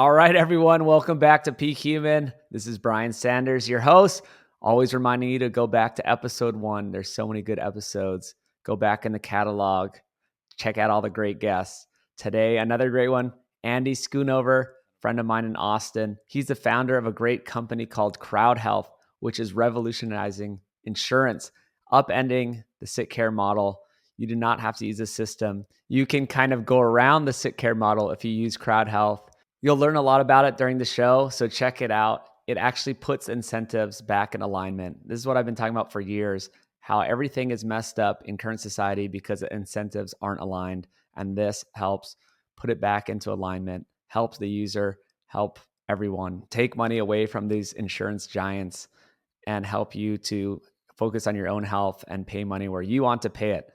All right, everyone, welcome back to Peak Human. This is Brian Sanders, your host. Always reminding you to go back to episode 1. There's so many good episodes. Go back in the catalog. Check out all the great guests. Today, another great one, Andy Schoonover, friend of mine in Austin. He's the founder of a great company called CrowdHealth, which is revolutionizing insurance, upending the Sickcare model. You do not have to use a system. You can kind of go around the Sickcare model if you use CrowdHealth. You'll learn a lot about it during the show, so check it out. It actually puts incentives back in alignment. This is what I've been talking about for years, how everything is messed up in current society because the incentives aren't aligned. And this helps put it back into alignment, helps the user, help everyone take money away from these insurance giants and help you to focus on your own health and pay money where you want to pay it.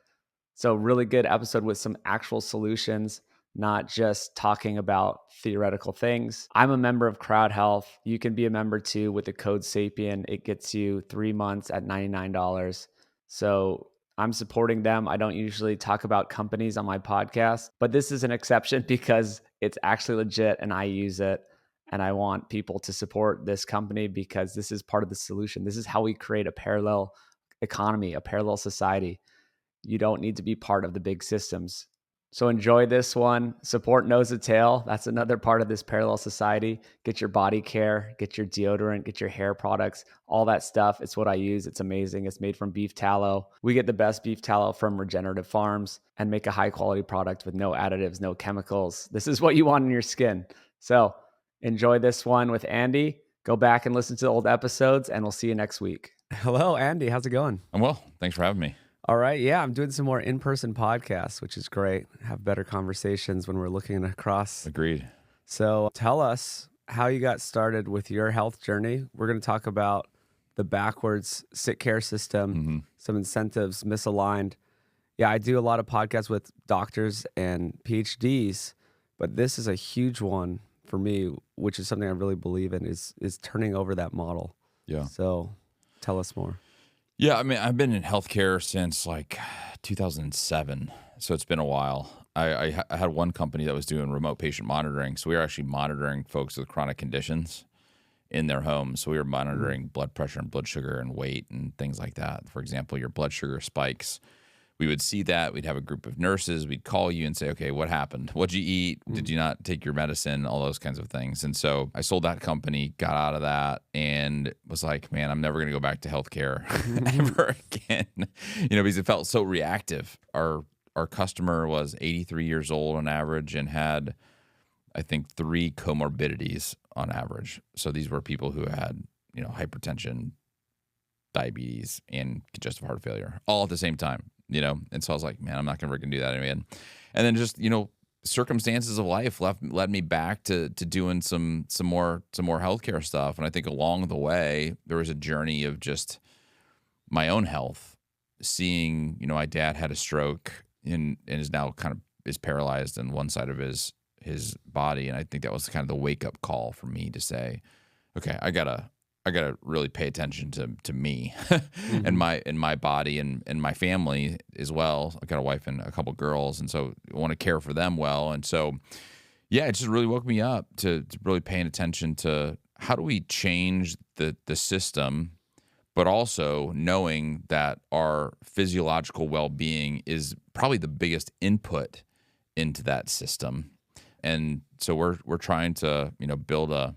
So really good episode with some actual solutions, not just talking about theoretical things. I'm a member of CrowdHealth. You can be a member too with the code Sapien. It gets you 3 months at $99. So I'm supporting them. I don't usually talk about companies on my podcast, but this is an exception because it's actually legit and I use it. And I want people to support this company because this is part of the solution. This is how we create a parallel economy, a parallel society. You don't need to be part of the big systems. So enjoy this one. Support nose to tail. That's another part of this parallel society. Get your body care, get your deodorant, get your hair products, all that stuff. It's what I use. It's amazing. It's made from beef tallow. We get the best beef tallow from regenerative farms and make a high quality product with no additives, no chemicals. This is what you want in your skin. So enjoy this one with Andy. Go back and listen to the old episodes and we'll see you next week. Hello, Andy. How's it going? I'm well. Thanks for having me. All right. Yeah, I'm doing some more in-person podcasts, which is great. Have better conversations when we're looking across. Agreed. So tell us how you got started with your health journey. We're going to talk about the backwards Sickcare system, some incentives misaligned. Yeah, I do a lot of podcasts with doctors and PhDs, but this is a huge one for me, which is something I really believe in, is turning over that model. Yeah. So tell us more. Yeah, I mean, I've been in healthcare since like 2007, so it's been a while. I had one company that was doing remote patient monitoring, so we were actually monitoring folks with chronic conditions in their homes. So we were monitoring blood pressure and blood sugar and weight and things like that. For example, your blood sugar spikes. We would see that. We'd have a group of nurses. We'd call you and say, okay, what happened? What'd you eat? Did you not take your medicine? All those kinds of things. And so I sold that company, got out of that, and was like, man, I'm never going to go back to healthcare ever again. Because it felt so reactive. Our customer was 83 years old on average and had, I think, 3 comorbidities on average. So these were people who had, hypertension, diabetes, and congestive heart failure all at the same time. And so I was like, man, I'm not going to do that anyway. And then just, circumstances of life led me back to doing some more healthcare stuff. And I think along the way, there was a journey of just my own health, seeing, my dad had a stroke and is now is paralyzed on one side of his body. And I think that was kind of the wake up call for me to say, okay, I gotta really pay attention to me and my body and my family as well. I got a wife and a couple girls, and so I want to care for them well. And so, yeah, it just really woke me up to really paying attention to how do we change the system, but also knowing that our physiological well-being is probably the biggest input into that system. And so we're trying to build a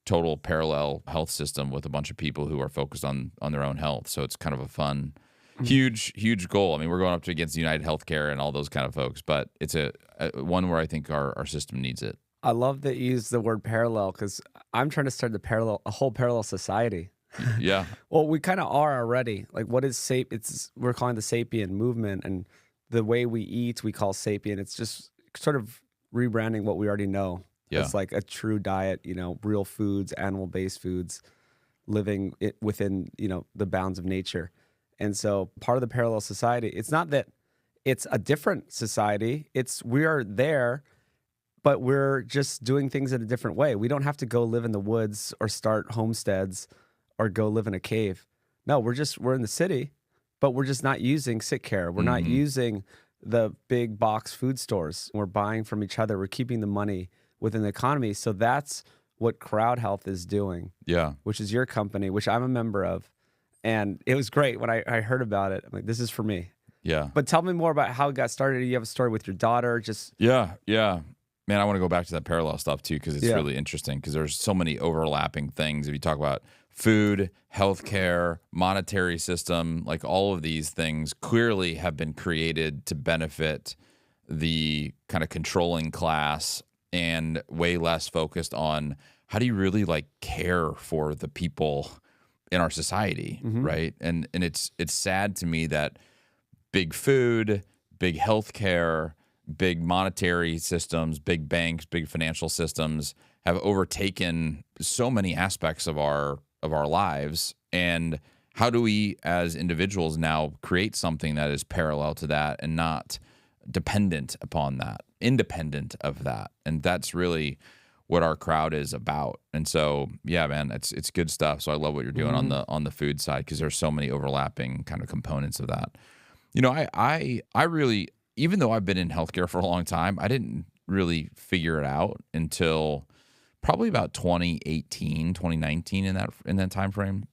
total parallel health system with a bunch of people who are focused on their own health. So it's kind of a fun, huge goal. I mean, we're going up against United Healthcare and all those kind of folks, but it's a one where I think our system needs it. I love that you use the word parallel because I'm trying to start a whole parallel society. Yeah. Well, we kind of are already. Like, what is we're calling the Sapien movement, and the way we eat, we call Sapien. It's just sort of rebranding what we already know. Yeah. It's like a true diet, real foods, animal-based foods, living it within, the bounds of nature. And so part of the parallel society, it's not that it's a different society. We are there, but we're just doing things in a different way. We don't have to go live in the woods or start homesteads or go live in a cave. No, we're in the city, but we're just not using Sickcare. We're not using the big box food stores. We're buying from each other. We're keeping the money. within the economy. So that's what CrowdHealth is doing, Yeah. which is your company, which I'm a member of. And it was great when I heard about it. I'm like, this is for me. Yeah. But tell me more about how it got started. You have a story with your daughter. Just Yeah. Man, I want to go back to that parallel stuff too, because it's really interesting, because there's so many overlapping things. If you talk about food, healthcare, monetary system, like all of these things clearly have been created to benefit the kind of controlling class and way less focused on how do you really like care for the people in our society, right? And it's sad to me that big food, big healthcare, big monetary systems, big banks, big financial systems have overtaken so many aspects of our lives. And how do we as individuals now create something that is parallel to that and not dependent upon that, independent of that? And that's really what our crowd is about. And so, yeah, man, it's good stuff. So I love what you're doing on the food side, because there's so many overlapping kind of components of that. You know, I really, even though I've been in healthcare for a long time, I didn't really figure it out until probably about 2018, 2019, in that time frame.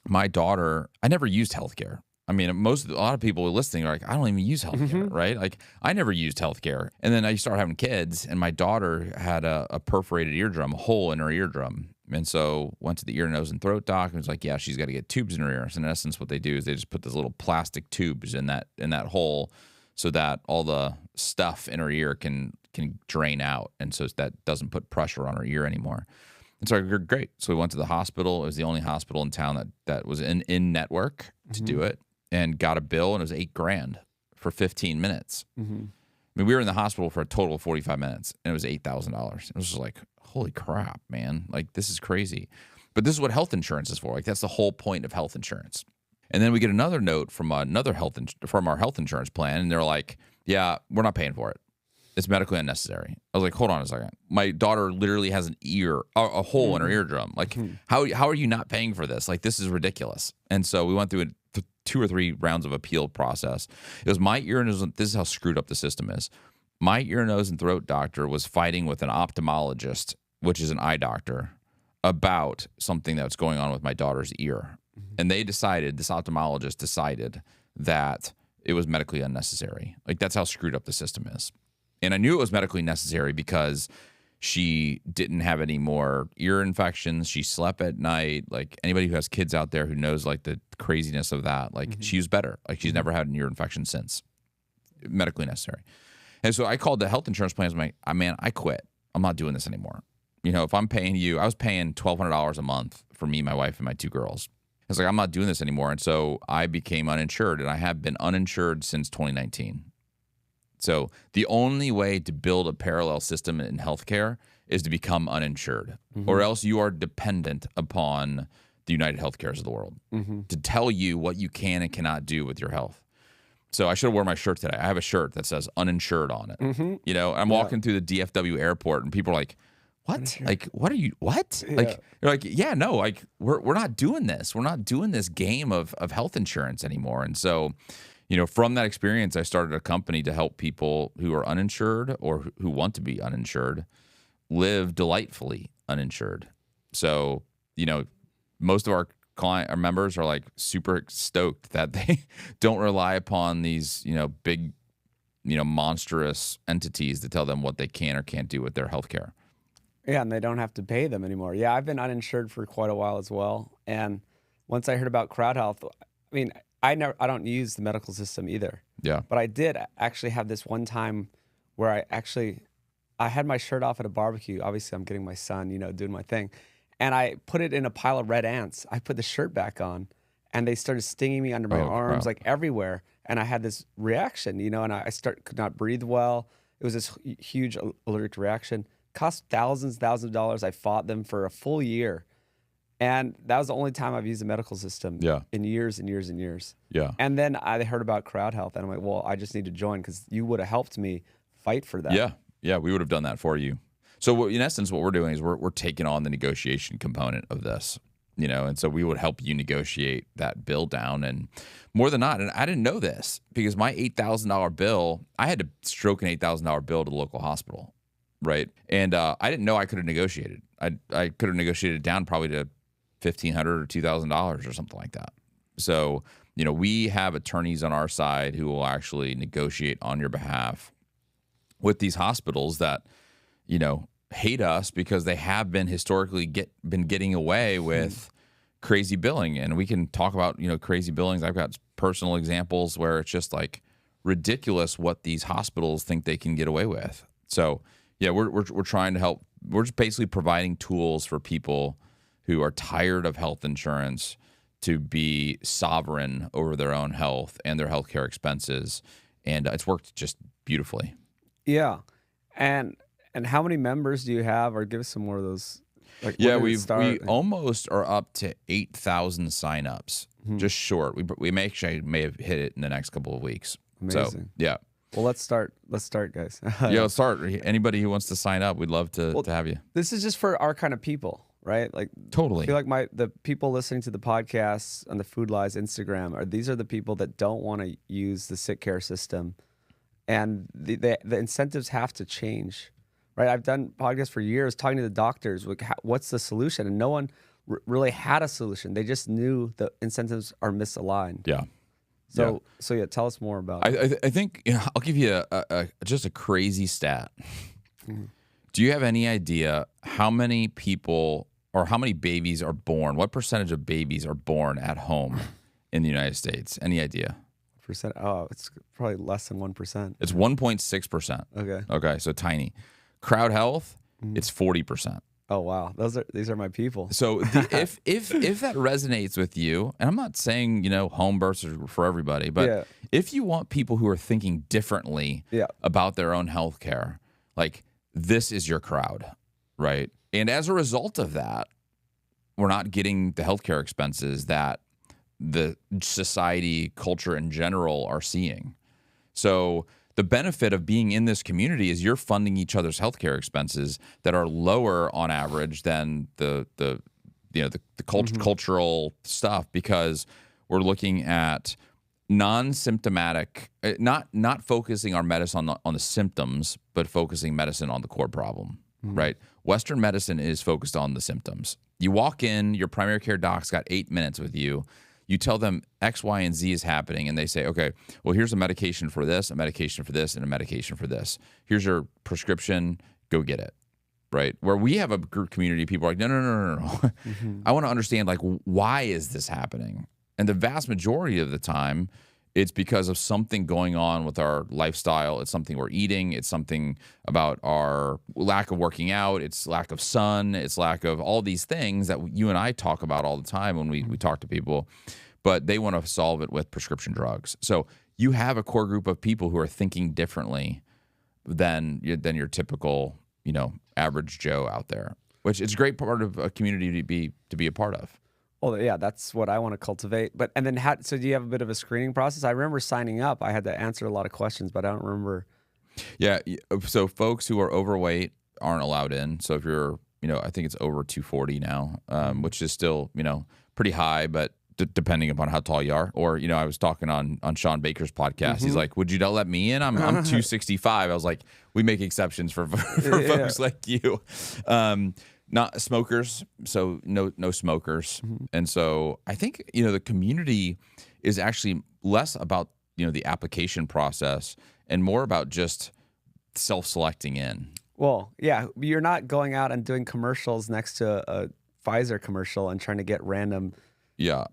My daughter, I never used healthcare. I mean, a lot of people listening are like, I don't even use healthcare, right? Like, I never used healthcare. And then I started having kids, and my daughter had a perforated eardrum, a hole in her eardrum. And so went to the ear, nose, and throat doc, and was like, yeah, she's got to get tubes in her ear. So in essence, what they do is they just put those little plastic tubes in that hole, so that all the stuff in her ear can drain out, and so that doesn't put pressure on her ear anymore. And so great. So we went to the hospital. It was the only hospital in town that was in network to do it, and got a bill, and it was $8,000 for 15 minutes. I mean, we were in the hospital for a total of 45 minutes, and it was $8,000. It was just like, holy crap, man! Like, this is crazy. But this is what health insurance is for. Like, that's the whole point of health insurance. And then we get another note from our health insurance plan, and they're like, yeah, we're not paying for it. It's medically unnecessary. I was like, hold on a second. My daughter literally has a hole in her eardrum. Like, how are you not paying for this? Like, this is ridiculous. And so we went through 2 or 3 rounds of appeal process. It was my ear, and this is how screwed up the system is. My ear, nose, and throat doctor was fighting with an ophthalmologist, which is an eye doctor, about something that's going on with my daughter's ear. And this ophthalmologist decided that it was medically unnecessary. Like, that's how screwed up the system is. And I knew it was medically necessary because she didn't have any more ear infections. She slept at night. Like, anybody who has kids out there who knows like the craziness of that, like she was better. Like, she's never had an ear infection since. Medically necessary. And so I called the health insurance plan. I'm like, man, I quit. I'm not doing this anymore. You know, if I'm paying you, I was paying $1,200 a month for me, my wife, and my 2 girls. I was like, I'm not doing this anymore. And so I became uninsured, and I have been uninsured since 2019. So the only way to build a parallel system in healthcare is to become uninsured, or else you are dependent upon the United Healthcares of the world to tell you what you can and cannot do with your health. So I should have worn my shirt today. I have a shirt that says uninsured on it. You know, I'm walking through the DFW airport, and people are like, what? Like, what are you, what? Yeah. Like, you're like, yeah, no, like, we're not doing this. We're not doing this game of health insurance anymore. And so, you know, from that experience, I started a company to help people who are uninsured or who want to be uninsured live delightfully uninsured. So, you know, most of our members are like super stoked that they don't rely upon these, you know, big, you know, monstrous entities to tell them what they can or can't do with their healthcare. Yeah, and they don't have to pay them anymore. Yeah, I've been uninsured for quite a while as well. And once I heard about CrowdHealth, I mean, I don't use the medical system either. Yeah. But I did actually have this one time where I had my shirt off at a barbecue. Obviously, I'm getting my son, you know, doing my thing. And I put it in a pile of red ants. I put the shirt back on, and they started stinging me under my arms, like everywhere. And I had this reaction, you know, and I could not breathe well. It was this huge allergic reaction. Cost thousands of dollars. I fought them for a full year. And that was the only time I've used the medical system in years and years and years. Yeah. And then I heard about CrowdHealth, and I'm like, well, I just need to join because you would have helped me fight for that. Yeah. Yeah, we would have done that for you. So in essence, what we're doing is we're taking on the negotiation component of this, you know, and so we would help you negotiate that bill down. And more than not, and I didn't know this because my $8,000 bill, I had to stroke an $8,000 bill to the local hospital. right? And I didn't know I could have negotiated. I could have negotiated down probably to $1,500 or $2,000 or something like that. So, we have attorneys on our side who will actually negotiate on your behalf with these hospitals that, hate us because they have been historically been getting away with crazy billing. And we can talk about, crazy billings. I've got personal examples where it's just like ridiculous what these hospitals think they can get away with. So, yeah, we're trying to help. We're just basically providing tools for people who are tired of health insurance to be sovereign over their own health and their healthcare expenses. And it's worked just beautifully. Yeah. And how many members do you have, or give us some more of those? Like, yeah, we almost are up to 8,000 signups, just short. We may have hit it in the next couple of weeks. Amazing. So, yeah. Well, let's start, guys. Yeah, let's start. Anybody who wants to sign up, we'd love to have you. This is just for our kind of people, right? Like, totally. I feel like the people listening to the podcasts on the Food Lies Instagram these are the people that don't want to use the Sickcare system, and the incentives have to change, right? I've done podcasts for years talking to the doctors. Like, what's the solution? And no one really had a solution. They just knew the incentives are misaligned. Yeah. So yeah, tell us more about it. I think I'll give you just a crazy stat. Do you have any idea how many people or how many babies are born? What percentage of babies are born at home in the United States? Any idea? Percent? Oh, it's probably less than 1%. It's 1.6%. Okay, so tiny. CrowdHealth, it's 40%. Oh wow, these are my people. So if that resonates with you, and I'm not saying home births are for everybody, but if you want people who are thinking differently about their own healthcare, like this is your crowd, right? And as a result of that, we're not getting the healthcare expenses that the society, culture in general are seeing. So the benefit of being in this community is you're funding each other's healthcare expenses that are lower on average than the cultural stuff, because we're looking at non-symptomatic, not focusing our medicine on the symptoms, but focusing medicine on the core problem, right? Western medicine is focused on the symptoms. You walk in, your primary care doc's got 8 minutes with you. You tell them X, Y, and Z is happening, and they say, okay, well, here's a medication for this, a medication for this, and a medication for this. Here's your prescription. Go get it, right? Where we have a group community, people are like, no. I want to understand, like, why is this happening? And the vast majority of the time, it's because of something going on with our lifestyle. It's something we're eating. It's something about our lack of working out. It's lack of sun. It's lack of all these things that you and I talk about all the time when we talk to people, but they want to solve it with prescription drugs. So you have a core group of people who are thinking differently than your typical, average Joe out there, which is a great part of a community to be a part of. Well, yeah, that's what I want to cultivate. So do you have a bit of a screening process? I remember signing up. I had to answer a lot of questions, but I don't remember. Yeah, so folks who are overweight aren't allowed in. So if you're, I think it's over 240 now, which is still, pretty high, but depending upon how tall you are. Or, I was talking on Sean Baker's podcast. He's like, would you let me in? I'm 265. I was like, we make exceptions for folks like you. Not smokers, so no smokers. And so I think, the community is actually less about, the application process and more about just self-selecting in. Well, yeah, you're not going out and doing commercials next to a Pfizer commercial and trying to get random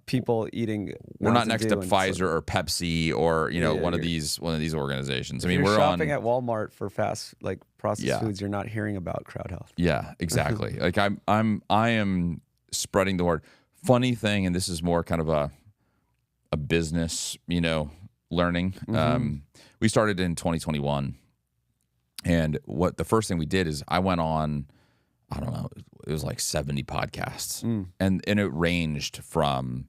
people eating. We're not next to Pfizer or Pepsi or one of these organizations. I mean, we're shopping at Walmart for processed foods. You're not hearing about CrowdHealth. Yeah, exactly. Like I am spreading the word. Funny thing, and this is more kind of a business learning. We started in 2021, and the first thing we did is I went on. I don't know, it was like 70 podcasts. And it ranged from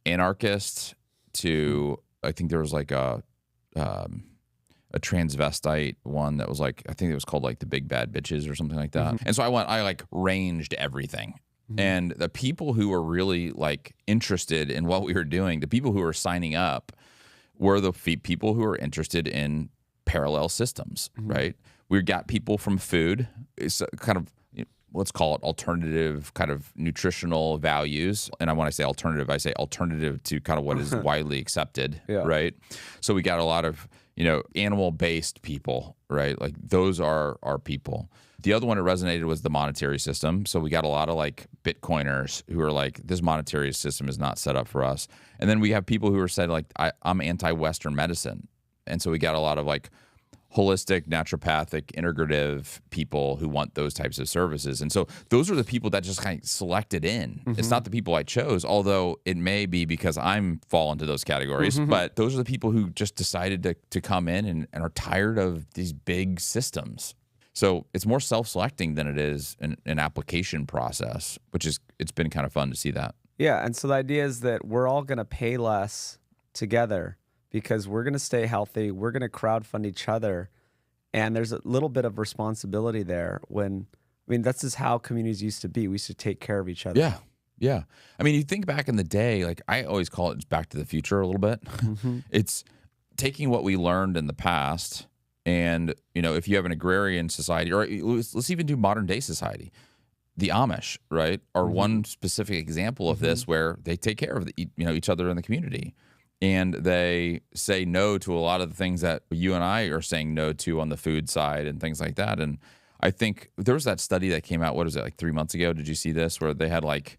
anarchist to, I think there was like a transvestite one that was like, I think it was called like the Big Bad Bitches or something like that. And so I ranged everything. And the people who were really like interested in what we were doing, the people who were signing up were the people who were interested in parallel systems, right? We got people from food. It's kind of, let's call it alternative kind of nutritional values. And when I say alternative to kind of what is widely accepted, Yeah. right? So we got a lot of, animal-based people, right? Like those are our people. The other one that resonated was the monetary system. So we got a lot of like Bitcoiners who are like, this monetary system is not set up for us. And then we have people who are said like, I'm anti-Western medicine. And so we got a lot of like holistic, naturopathic, integrative people who want those types of services. And so those are the people that just kind of selected in. It's not the people I chose, although it may be because I'm fall into those categories. But those are the people who just decided to come in and are tired of these big systems. So it's more self-selecting than it is an application process, it's been kind of fun to see that. Yeah, and so the idea is that we're all going to pay less together because we're going to stay healthy. We're going to crowdfund each other. And there's a little bit of responsibility there that's just how communities used to be. We used to take care of each other. Yeah. Yeah. I mean, you think back in the day, like I always call it back to the future a little bit. It's taking what we learned in the past. And, if you have an agrarian society, or let's even do modern day society, the Amish, right, are one specific example of this where they take care of each other in the community. And they say no to a lot of the things that you and I are saying no to on the food side and things like that. And I think there was that study that came out, what is it, like 3 months ago? Did you see this? Where they had like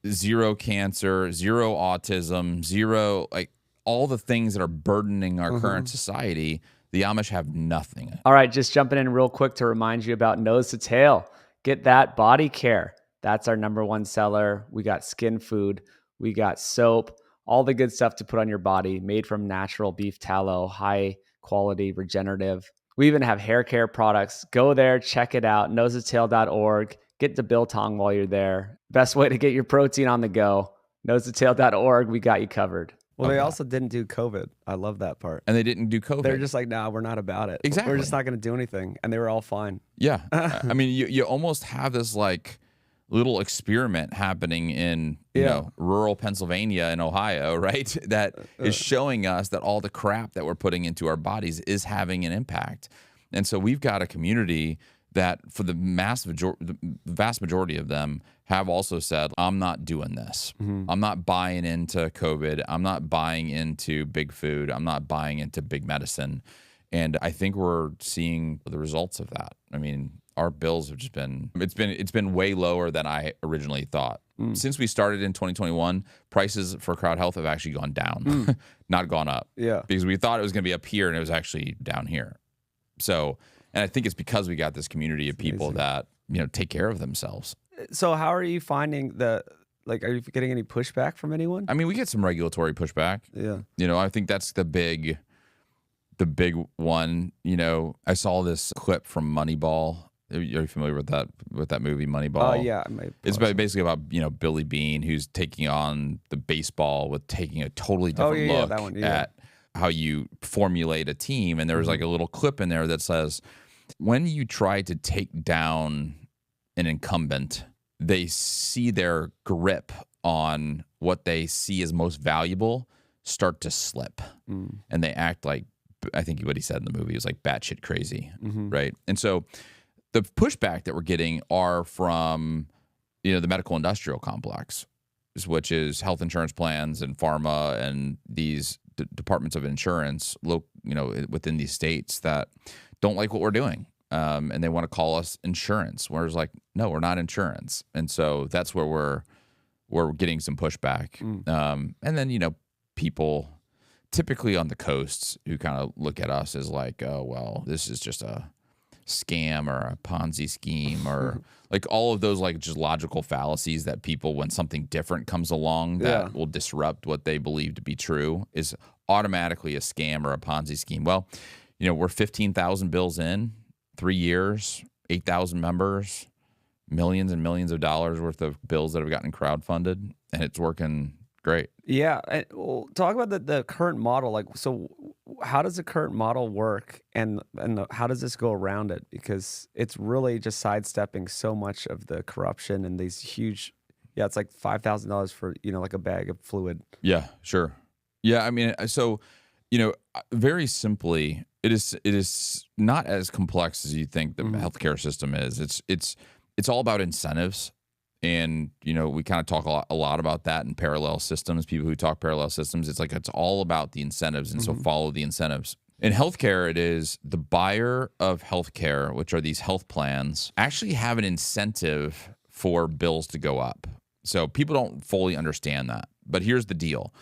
0 cancer, 0 autism, 0, like all the things that are burdening our current society. The Amish have nothing. All right, just jumping in real quick to remind you about Nose to Tail. Get that body care. That's our #1 seller. We got skin food. We got soap. All the good stuff to put on your body, made from natural beef tallow, high quality, regenerative. We even have hair care products. Go there, check it out, nosetotale.org. Get the biltong while you're there. Best way to get your protein on the go. Nosetotale.org, we got you covered. Well, they also didn't do COVID. I love that part. And they didn't do COVID. They're just like, nah, we're not about it. Exactly. We're just not going to do anything. And they were all fine. Yeah. I mean, you almost have this like little experiment happening in rural Pennsylvania and Ohio, right? That is showing us that all the crap that we're putting into our bodies is having an impact. And so we've got a community that for the vast majority of them have also said, I'm not doing this. I'm not buying into COVID. I'm not buying into big food. I'm not buying into big medicine. And I think we're seeing the results of that. I mean, our bills have just it's been way lower than I originally thought. Since we started in 2021, prices for CrowdHealth have actually gone down, not gone up. Yeah. Because we thought it was going to be up here and it was actually down here. So, and I think it's because we got this community of people that, take care of themselves. So how are you finding are you getting any pushback from anyone? I mean, we get some regulatory pushback. Yeah. I think that's the big one. I saw this clip from Moneyball. Are you familiar with that movie, Moneyball? Oh, yeah. It's basically about, Billy Beane, who's taking on the baseball with taking a totally different look that one, at how you formulate a team. And there was like a little clip in there that says, when you try to take down an incumbent, they see their grip on what they see as most valuable start to slip. And they act like, I think what he said in the movie was like batshit crazy, right? And so the pushback that we're getting are from, the medical industrial complex, which is health insurance plans and pharma and these departments of insurance, within these states that don't like what we're doing. And they want to call us insurance. Whereas like, no, we're not insurance. And so that's where we're getting some pushback. And then, people typically on the coasts who kind of look at us as like, oh, well, this is just a scam or a Ponzi scheme or like all of those like just logical fallacies that people, when something different comes along that will disrupt what they believe to be true, is automatically a scam or a Ponzi scheme. Well, we're 15,000 bills in 3 years, 8,000 members, millions and millions of dollars worth of bills that have gotten crowdfunded, and it's working great. Yeah. Well, talk about the current model. Like, so how does the current model work and how does this go around it? Because it's really just sidestepping so much of the corruption and these huge, it's like $5,000 for, like a bag of fluid. Yeah, sure. Yeah. I mean, so Very simply, it is not as complex as you think the healthcare system is. It's all about incentives. And, we kind of talk a lot about that in parallel systems. People who talk parallel systems, it's all about the incentives. And so follow the incentives. In healthcare, it is the buyer of healthcare, which are these health plans, actually have an incentive for bills to go up. So people don't fully understand that. But here's the deal,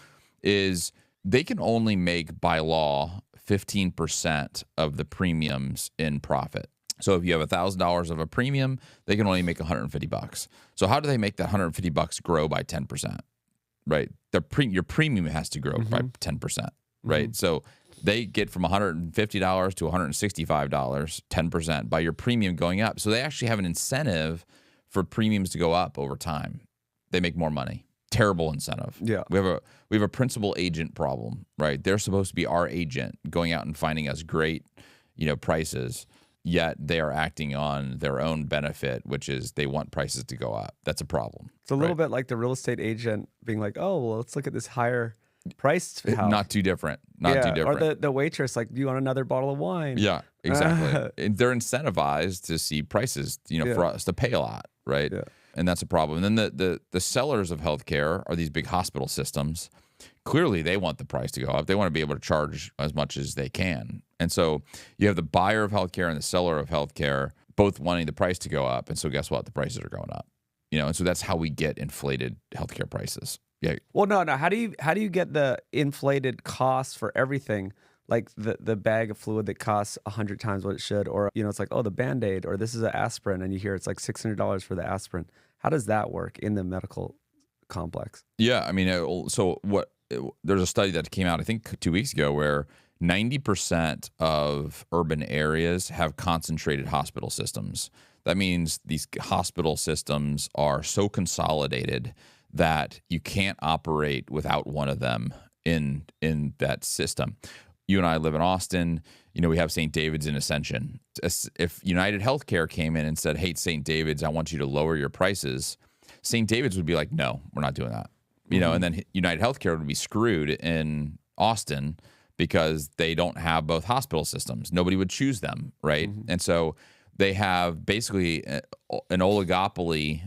is they can only make, by law, 15% of the premiums in profit. So if you have $1,000 of a premium, they can only make $150. So how do they make that $150 grow by 10%? Right? Your premium has to grow by 10%. Right? So they get from $150 to $165, 10% by your premium going up. So they actually have an incentive for premiums to go up over time. They make more money. Terrible incentive. Yeah. We have a principal agent problem, right? They're supposed to be our agent going out and finding us great, prices, yet they are acting on their own benefit, which is they want prices to go up. That's a problem. It's a little bit like the real estate agent being like, oh, well, let's look at this higher priced house. Not too different. Not too different. Or the waitress, like, do you want another bottle of wine? Yeah, exactly. And they're incentivized to see prices, for us to pay a lot, right? Yeah. And that's a problem. And then the sellers of healthcare are these big hospital systems. Clearly, they want the price to go up. They want to be able to charge as much as they can. And so you have the buyer of healthcare and the seller of healthcare both wanting the price to go up. And so guess what? The prices are going up. And so that's how we get inflated healthcare prices. Yeah. Well, no. How do you get the inflated costs for everything? Like the bag of fluid that costs 100 times what it should, or it's like, oh, the Band-Aid, or this is an aspirin, and you hear it's like $600 for the aspirin. How does that work in the medical complex? Yeah, I mean, there's a study that came out, I think 2 weeks ago, where 90% of urban areas have concentrated hospital systems. That means these hospital systems are so consolidated that you can't operate without one of them in that system. You and I live in Austin. We have St. David's in Ascension. If United Healthcare came in and said, hey, St. David's, I want you to lower your prices, St. David's would be like, no, we're not doing that. And then United Healthcare would be screwed in Austin because they don't have both hospital systems. Nobody would choose them, right? And so they have basically an oligopoly,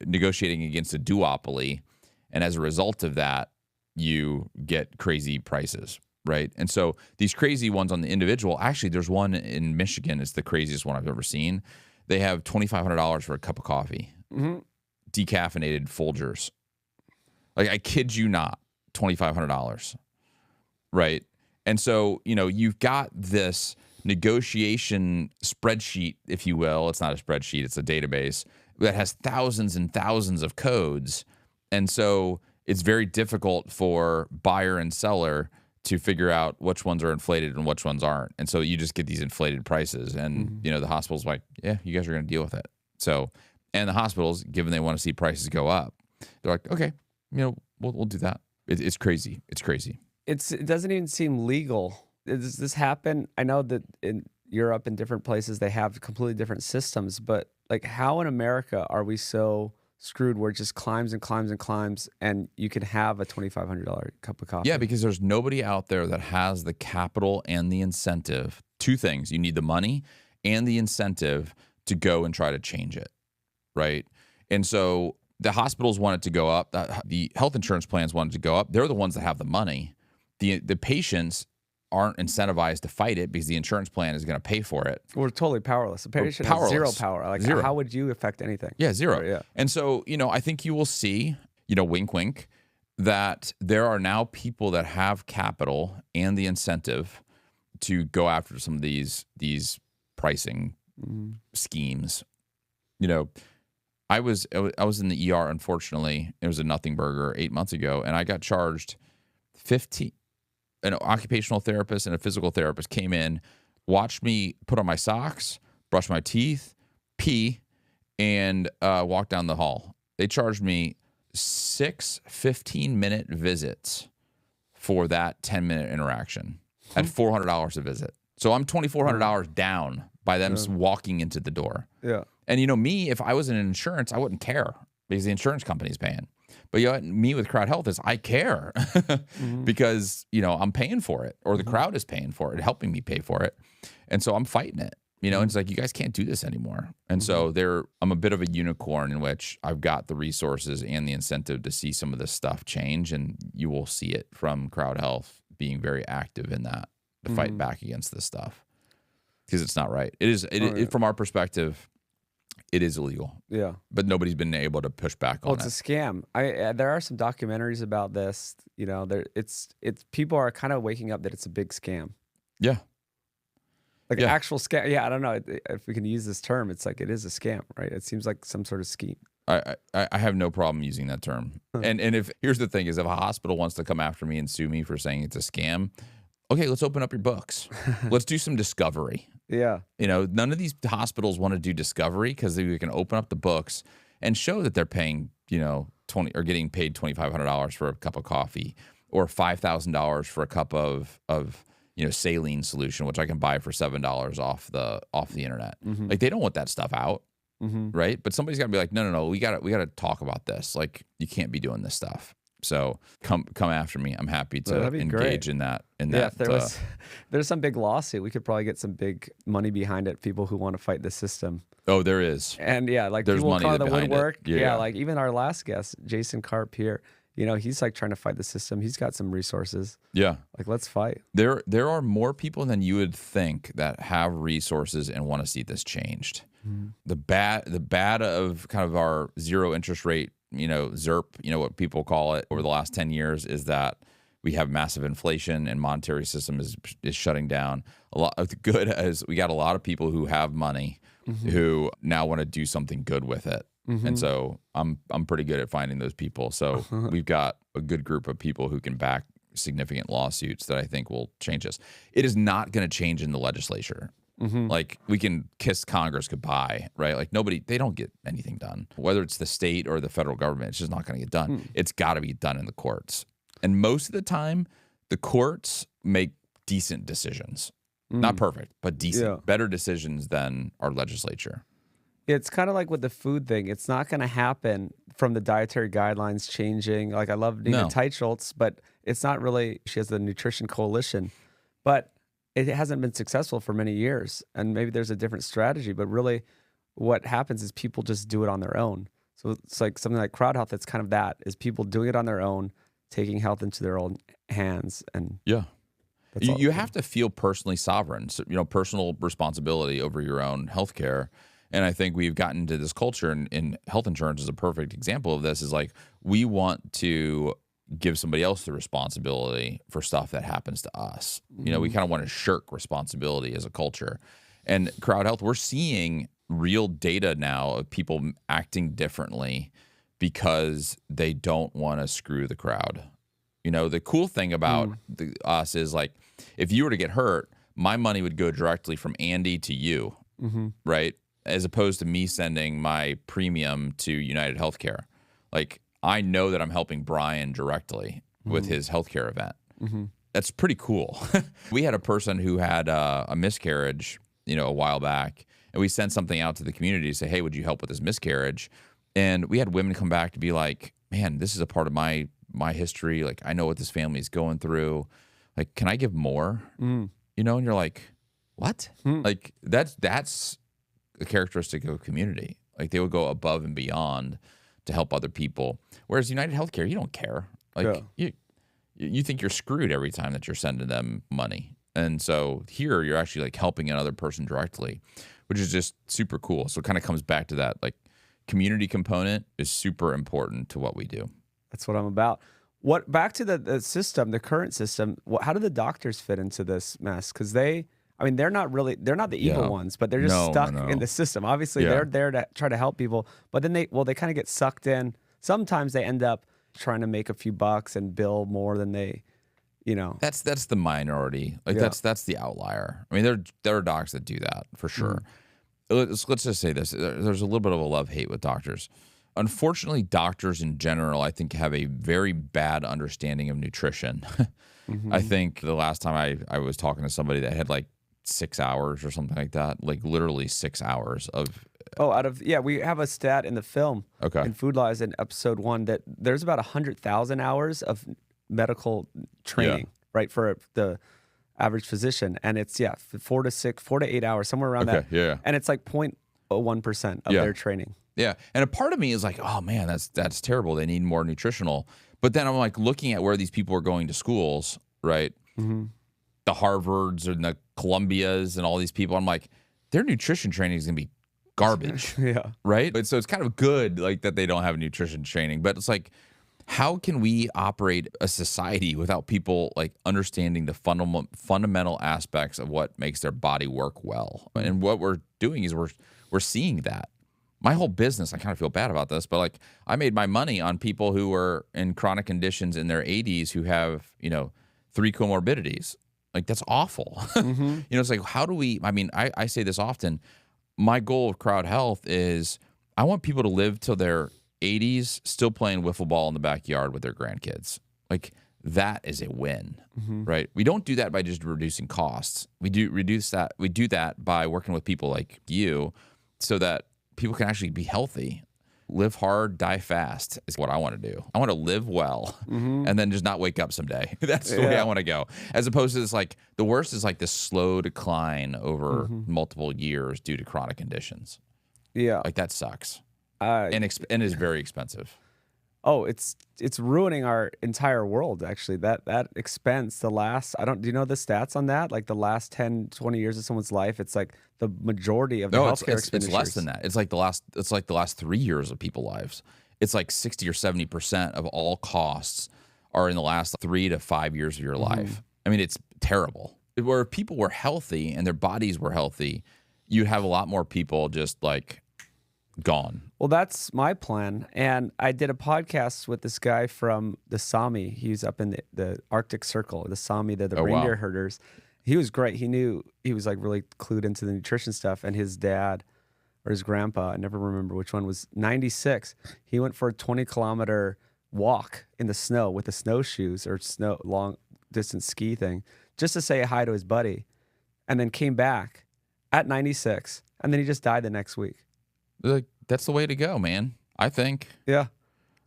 negotiating against a duopoly. And as a result of that, you get crazy prices. Right. And so these crazy ones on the individual, actually, there's one in Michigan. It's the craziest one I've ever seen. They have $2,500 for a cup of coffee, decaffeinated Folgers. Like, I kid you not, $2,500. Right. And so, you've got this negotiation spreadsheet, if you will. It's not a spreadsheet. It's a database that has thousands and thousands of codes. And so it's very difficult for buyer and seller to figure out which ones are inflated and which ones aren't. And so you just get these inflated prices. And, the hospital's like, yeah, you guys are going to deal with it. So, and the hospitals, given they want to see prices go up, they're like, okay, we'll do that. It's crazy. It's crazy. It doesn't even seem legal. Does this happen? I know that in Europe and different places, they have completely different systems, but like, how in America are we so screwed where it just climbs and climbs and climbs, and you can have a $2,500 cup of coffee? Yeah, because there's nobody out there that has the capital and the incentive. Two things. You need the money and the incentive to go and try to change it, right? And so the hospitals want it to go up. The health insurance plans want it to go up. They're the ones that have the money. The patients aren't incentivized to fight it because the insurance plan is going to pay for it. We're totally powerless. The patient has zero power. Like, zero. How would you affect anything? Yeah, zero. Yeah. And so, I think you will see, wink, wink, that there are now people that have capital and the incentive to go after some of these pricing schemes. I was in the ER, unfortunately. It was a Nothing Burger 8 months ago, and I got charged an occupational therapist and a physical therapist came in, watched me put on my socks, brush my teeth, pee, and walk down the hall. They charged me 6 15-minute visits for that 10-minute interaction at $400 a visit. So I'm $2,400 down by them walking into the door. Yeah. And me, if I was in insurance, I wouldn't care because the insurance company's paying. But you know, me with CrowdHealth is I care because, you know, I'm paying for it, or the crowd is paying for it, helping me pay for it. And so I'm fighting it. You know, and it's like, you guys can't do this anymore. And so I'm a bit of a unicorn in which I've got the resources and the incentive to see some of this stuff change. And you will see it from CrowdHealth being very active in that to fight back against this stuff, because it's not right. It is, from our perspective, it is illegal. Yeah. But nobody's been able to push back on it. Well, it's a scam. There are some documentaries about this. You know, it's people are kind of waking up that it's a big scam. Yeah. Like an actual scam. Yeah, I don't know if we can use this term. It's like it is a scam, right? It seems like some sort of scheme. I have no problem using that term. And if here's the thing is, if a hospital wants to come after me and sue me for saying it's a scam, okay, let's open up your books. Let's do some discovery. Yeah. You know, none of these hospitals want to do discovery because we can open up the books and show that they're paying, you know, getting paid $2,500 for a cup of coffee, or $5,000 for a cup of you know, saline solution, which I can buy for $7 off the internet. Like, they don't want that stuff out, right? But somebody's got to be like, no, we got to talk about this. Like, you can't be doing this stuff. So come after me. I'm happy to engage in that. Yeah, if there's some big lawsuit, we could probably get some big money behind it. People who want to fight the system. Oh, there is. And yeah, like there's people money come out of the woodwork. Yeah, like even our last guest, Jason Karp here. You know, he's like trying to fight the system. He's got some resources. Yeah. Like, let's fight. There are more people than you would think that have resources and want to see this changed. The bad of kind of our zero interest rate, you know, ZIRP, you know, what people call it, over the last 10 years is that we have massive inflation and monetary system is shutting down. A lot of the good is we got a lot of people who have money who now want to do something good with it. And so I'm pretty good at finding those people. So we've got a good group of people who can back significant lawsuits that I think will change us. It is not going to change in the legislature. Like, we can kiss Congress goodbye, right? Like, they don't get anything done. Whether it's the state or the federal government, it's just not going to get done. It's got to be done in the courts. And most of the time, the courts make decent decisions. Not perfect, but decent. Better decisions than our legislature. It's kind of like with the food thing. It's not going to happen from the dietary guidelines changing. Like, I love Nina Teicholz, but it's not really, she has the Nutrition Coalition, but it hasn't been successful for many years. And maybe there's a different strategy, but really what happens is people just do it on their own. So it's like something like CrowdHealth, it's kind of that, is people doing it on their own, taking health into their own hands. And you have to feel personally sovereign, so, you know, personal responsibility over your own healthcare. And I think we've gotten to this culture, and health insurance is a perfect example of this, is like, we want to give somebody else the responsibility for stuff that happens to us. You know, we kind of want to shirk responsibility as a culture. And CrowdHealth, we're seeing real data now of people acting differently because they don't want to screw the crowd. You know, the cool thing about us is, like, if you were to get hurt, my money would go directly from Andy to you, right? As opposed to me sending my premium to United Healthcare. Like, I know that I'm helping Brian directly with his healthcare event. That's pretty cool. We had a person who had a miscarriage, you know, a while back, and we sent something out to the community to say, hey, would you help with this miscarriage? And we had women come back to be like, man, this is a part of my history. Like, I know what this family is going through. Like, can I give more? You know, and you're like, what? Like, that's a characteristic of a community. Like, they would go above and beyond to help other people. Whereas United Healthcare, you don't care. Like, you think you're screwed every time that you're sending them money. And so here you're actually like helping another person directly, which is just super cool. So it kind of comes back to that, like, community component is super important to what we do. That's what I'm about. Back to the system, the current system, how do the doctors fit into this mess? Because they're not the evil ones, but they're just stuck in the system. Obviously, they're there to try to help people, but then they kind of get sucked in. Sometimes they end up trying to make a few bucks and bill more than they, you know. That's the minority. Like, that's the outlier. I mean, there are docs that do that for sure. Let's just say this. There's a little bit of a love-hate with doctors. Unfortunately, doctors in general, I think, have a very bad understanding of nutrition. I think the last time I was talking to somebody that had like 6 hours or something like that, like literally 6 hours of We have a stat in the film Okay. in Food Lies in episode 1 that there's about 100,000 hours of medical training, right, for the average physician, and it's 4 to 8 hours, somewhere around that. Yeah. And it's like 0.01% of their training. Yeah. And a part of me is like, oh man, that's terrible. They need more nutritional. But then I'm like looking at where these people are going to schools, right? Mm-hmm. The Harvards and the Columbias and all these people. I'm like, their nutrition training is gonna be garbage. Yeah. Right. But so it's kind of good like that they don't have nutrition training. But it's like, how can we operate a society without people like understanding the fundamental aspects of what makes their body work well? And what we're doing is we're seeing that. My whole business, I kind of feel bad about this, but like I made my money on people who are in chronic conditions in their 80s who have, 3 comorbidities. Like that's awful. Mm-hmm. It's like, how do we, I say this often. My goal of CrowdHealth is I want people to live till they're 80s still playing wiffle ball in the backyard with their grandkids. Like that is a win, right? We don't do that by just reducing costs. We do that by working with people like you so that people can actually be healthy. Live hard, die fast is what I want to do. I want to live well and then just not wake up someday. That's the way I want to go. As opposed to this, like, the worst is like this slow decline over multiple years due to chronic conditions. Yeah. Like that sucks. And is very expensive. Oh, it's ruining our entire world, actually. That expense, do you know the stats on that? Like the last 10, 20 years of someone's life, it's like the majority of the healthcare expenditures. It's less than that. It's like the last 3 years of people's lives. It's like 60 or 70% of all costs are in the last 3 to 5 years of your life. I mean, it's terrible. Where if people were healthy and their bodies were healthy, you'd have a lot more people just like gone. Well, that's my plan. And I did a podcast with this guy from the Sami. He's up in the Arctic Circle, the Sami, the reindeer herders. He was great. He was like really clued into the nutrition stuff. And his dad or his grandpa, I never remember which one, was 96. He went for a 20-kilometer walk in the snow with the snowshoes or long distance ski thing just to say hi to his buddy, and then came back at 96. And then he just died the next week. Like, that's the way to go, man. I think. Yeah.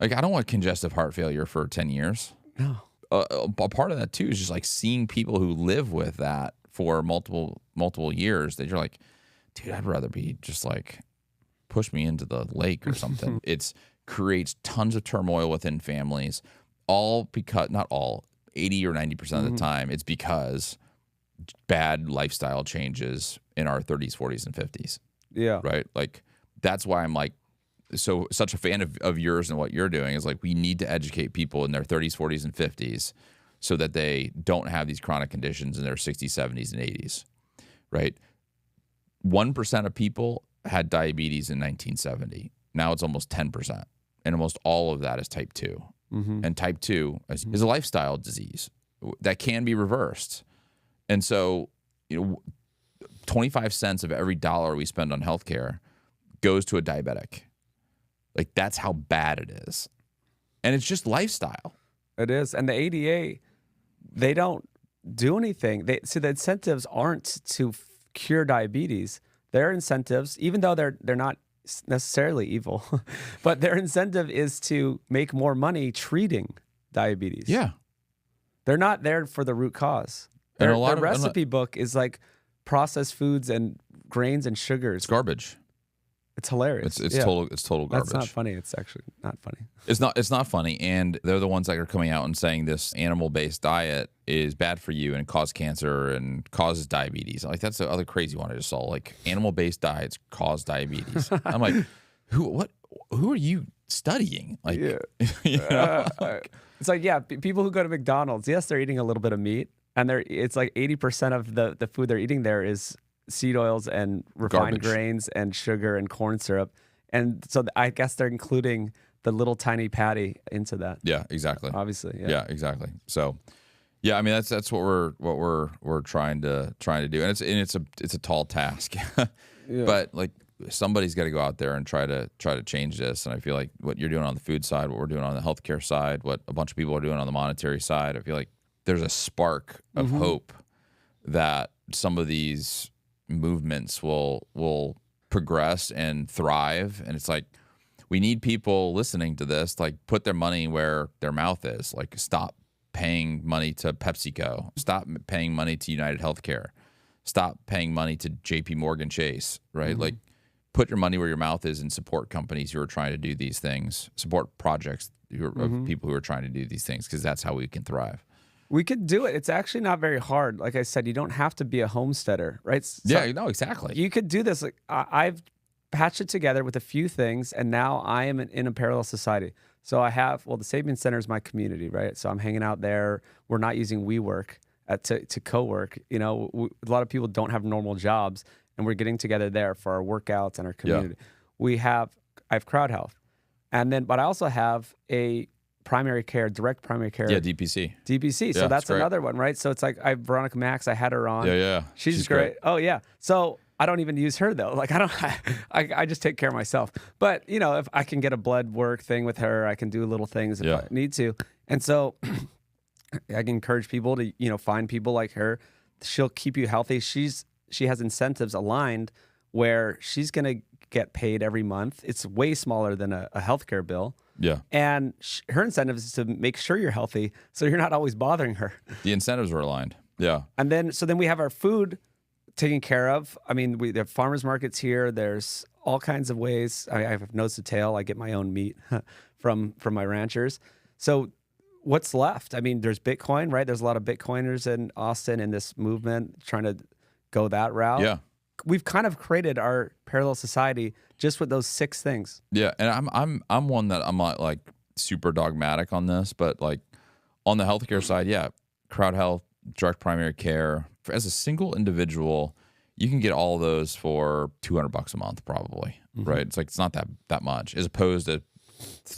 Like, I don't want congestive heart failure for 10 years. No. A part of that too is just like seeing people who live with that for multiple years that you're like, dude, I'd rather be just like push me into the lake or something. It creates tons of turmoil within families, all because, not all, 80 or 90% of the time, it's because bad lifestyle changes in our 30s, 40s, and 50s. Yeah. Right? Like, that's why I'm like such a fan of yours and what you're doing is like we need to educate people in their 30s, 40s, and 50s so that they don't have these chronic conditions in their 60s, 70s, and 80s, right? 1% of people had diabetes in 1970. Now it's almost 10%. And almost all of that is type 2. And type 2 is a lifestyle disease that can be reversed. And so, 25 cents of every dollar we spend on healthcare goes to a diabetic. Like, that's how bad it is. And it's just lifestyle. It is. And the ADA, they don't do anything. The incentives aren't to cure diabetes. Their incentives, even though they're not necessarily evil, but their incentive is to make more money treating diabetes. Yeah. They're not there for the root cause. Their recipe book is like processed foods and grains and sugars. It's garbage. It's hilarious. It's total garbage. That's not funny. It's actually not funny. It's not funny. And they're the ones that are coming out and saying this animal-based diet is bad for you and causes cancer and causes diabetes. Like, that's the other crazy one I just saw. Like, animal-based diets cause diabetes. I'm like, who are you studying? Like, it's like, people who go to McDonald's, yes, they're eating a little bit of meat, and it's like 80% of the food they're eating there is seed oils and refined grains and sugar and corn syrup. And so I guess they're including the little tiny patty into that. Yeah, exactly. Obviously. Yeah, exactly. So, yeah, I mean, that's what we're trying to do. And it's a tall task. But like, somebody's got to go out there and try to change this. And I feel like what you're doing on the food side, what we're doing on the healthcare side, what a bunch of people are doing on the monetary side, I feel like there's a spark of hope that some of these movements will progress and thrive. And it's like, we need people listening to this, like put their money where their mouth is. Like stop paying money to PepsiCo. Stop paying money to United Healthcare. Stop paying money to JP Morgan Chase, right? Like put your money where your mouth is and support companies who are trying to do these things, support projects of people who are trying to do these things, because that's how we can thrive. We could do it. It's actually not very hard. Like I said, you don't have to be a homesteader, right? Yeah, no, exactly. You could do this. Like I've patched it together with a few things, and now I am in a parallel society. So I have, the Sapien Center is my community, right? So I'm hanging out there. We're not using WeWork to co-work. You know, a lot of people don't have normal jobs, and we're getting together there for our workouts and our community. I have CrowdHealth, but I also have a primary care, direct primary care. Yeah, DPC. DPC. So that's another one, right? So it's like Veronica Max, I had her on. Yeah. She's great. Oh yeah. So I don't even use her though. Like I just take care of myself. But you know, if I can get a blood work thing with her, I can do little things if I need to. And so I can encourage people to, find people like her. She'll keep you healthy. She has incentives aligned where she's going to get paid every month. It's way smaller than a healthcare bill. Yeah. And her incentive is to make sure you're healthy so you're not always bothering her. The incentives are aligned. Yeah. And then we have our food taken care of. I mean, we have farmers markets here. There's all kinds of ways. I have nose to tail. I get my own meat from my ranchers. So what's left? I mean, there's Bitcoin, right? There's a lot of Bitcoiners in Austin in this movement trying to go that route. Yeah. We've kind of created our parallel society just with those 6 things. Yeah, and I'm one that I'm not like super dogmatic on this, but like on the healthcare side, CrowdHealth, direct primary care, as a single individual, you can get all of those for $200 a month, probably. Right? It's like it's not that much, as opposed to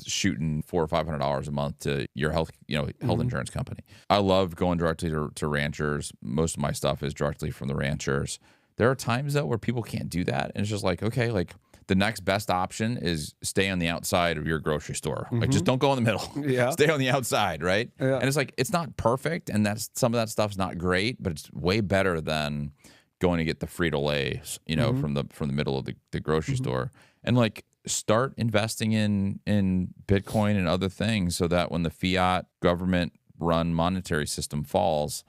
shooting $400 or $500 a month to your health insurance company. I love going directly to ranchers. Most of my stuff is directly from the ranchers. There are times though where people can't do that, and it's just like, okay, like the next best option is stay on the outside of your grocery store. Like just don't go in the middle. Yeah. Stay on the outside, right? Yeah. And it's like it's not perfect, and some of that stuff's not great, but it's way better than going to get the Frito-Lays, from the middle of the grocery store. And like start investing in Bitcoin and other things so that when the fiat government run monetary system falls,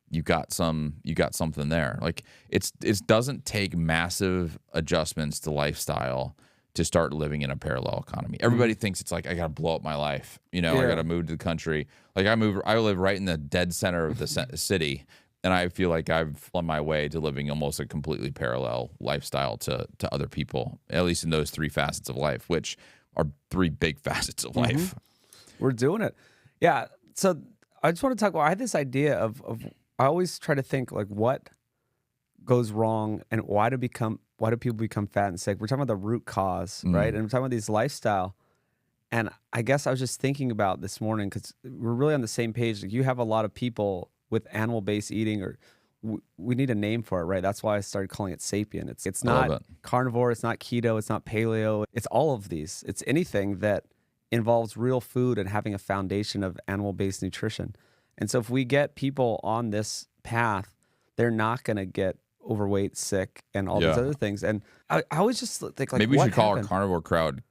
you got something there. Like it doesn't take massive adjustments to lifestyle to start living in a parallel economy. Everybody thinks it's like I got to blow up my life. I got to move to the country. Like I live right in the dead center of the city, and I feel like I've on my way to living almost a completely parallel lifestyle to other people, at least in those 3 facets of life, which are 3 big facets of life. We're doing it. Yeah. So I just want to talk about, I had this idea of I always try to think like what goes wrong and why do people become fat and sick? We're talking about the root cause, right? And we're talking about these lifestyle. And I guess I was just thinking about this morning because we're really on the same page. Like you have a lot of people with animal-based eating, or we need a name for it, right? That's why I started calling it Sapien. It's not carnivore, it's not keto, it's not paleo. It's all of these. It's anything that involves real food and having a foundation of animal-based nutrition. And so if we get people on this path, they're not going to get overweight, sick, and all these other things. And I always just think like, maybe we should call our carnivore crowd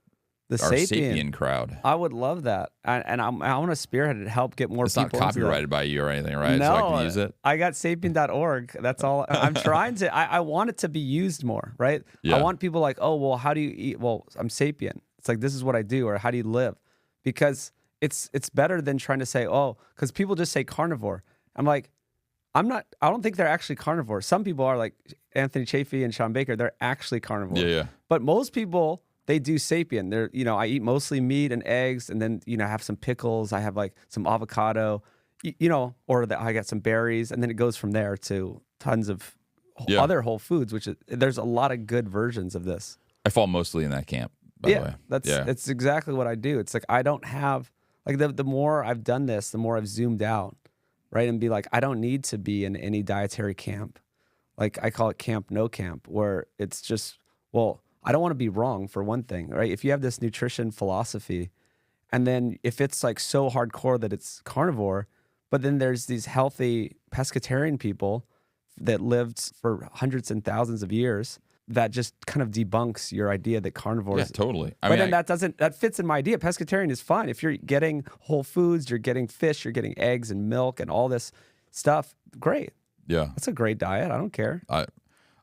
the Sapien crowd. I would love that. I want to spearhead it to help get more people. It's not copyrighted by you or anything, right? No, so I can use it. I got sapien.org. That's all. I'm trying to, I want it to be used more, right? Yeah. I want people like, oh, well, how do you eat? Well, I'm Sapien. It's like, this is what I do, or how do you live? Because it's better than trying to say, oh, because people just say carnivore. I'm like, I don't think they're actually carnivore. Some people are, like Anthony Chafee and Sean Baker, they're actually carnivore. Yeah. But most people, they do Sapien. They're, I eat mostly meat and eggs, and then, I have some pickles. I have like some avocado, I got some berries, and then it goes from there to tons of other whole foods, there's a lot of good versions of this. I fall mostly in that camp, by the way. That's exactly what I do. It's like, I don't have, like the more I've done this, the more I've zoomed out, right? And be like, I don't need to be in any dietary camp. Like I call it camp, no camp, where it's just, well, I don't want to be wrong for one thing, right? If you have this nutrition philosophy, and then if it's like so hardcore that it's carnivore, but then there's these healthy pescatarian people that lived for hundreds and thousands of years, that just kind of debunks your idea that carnivores. Yeah, totally. That fits in my idea. Pescatarian is fine. If you're getting whole foods, you're getting fish, you're getting eggs and milk and all this stuff, great. Yeah. That's a great diet. I don't care.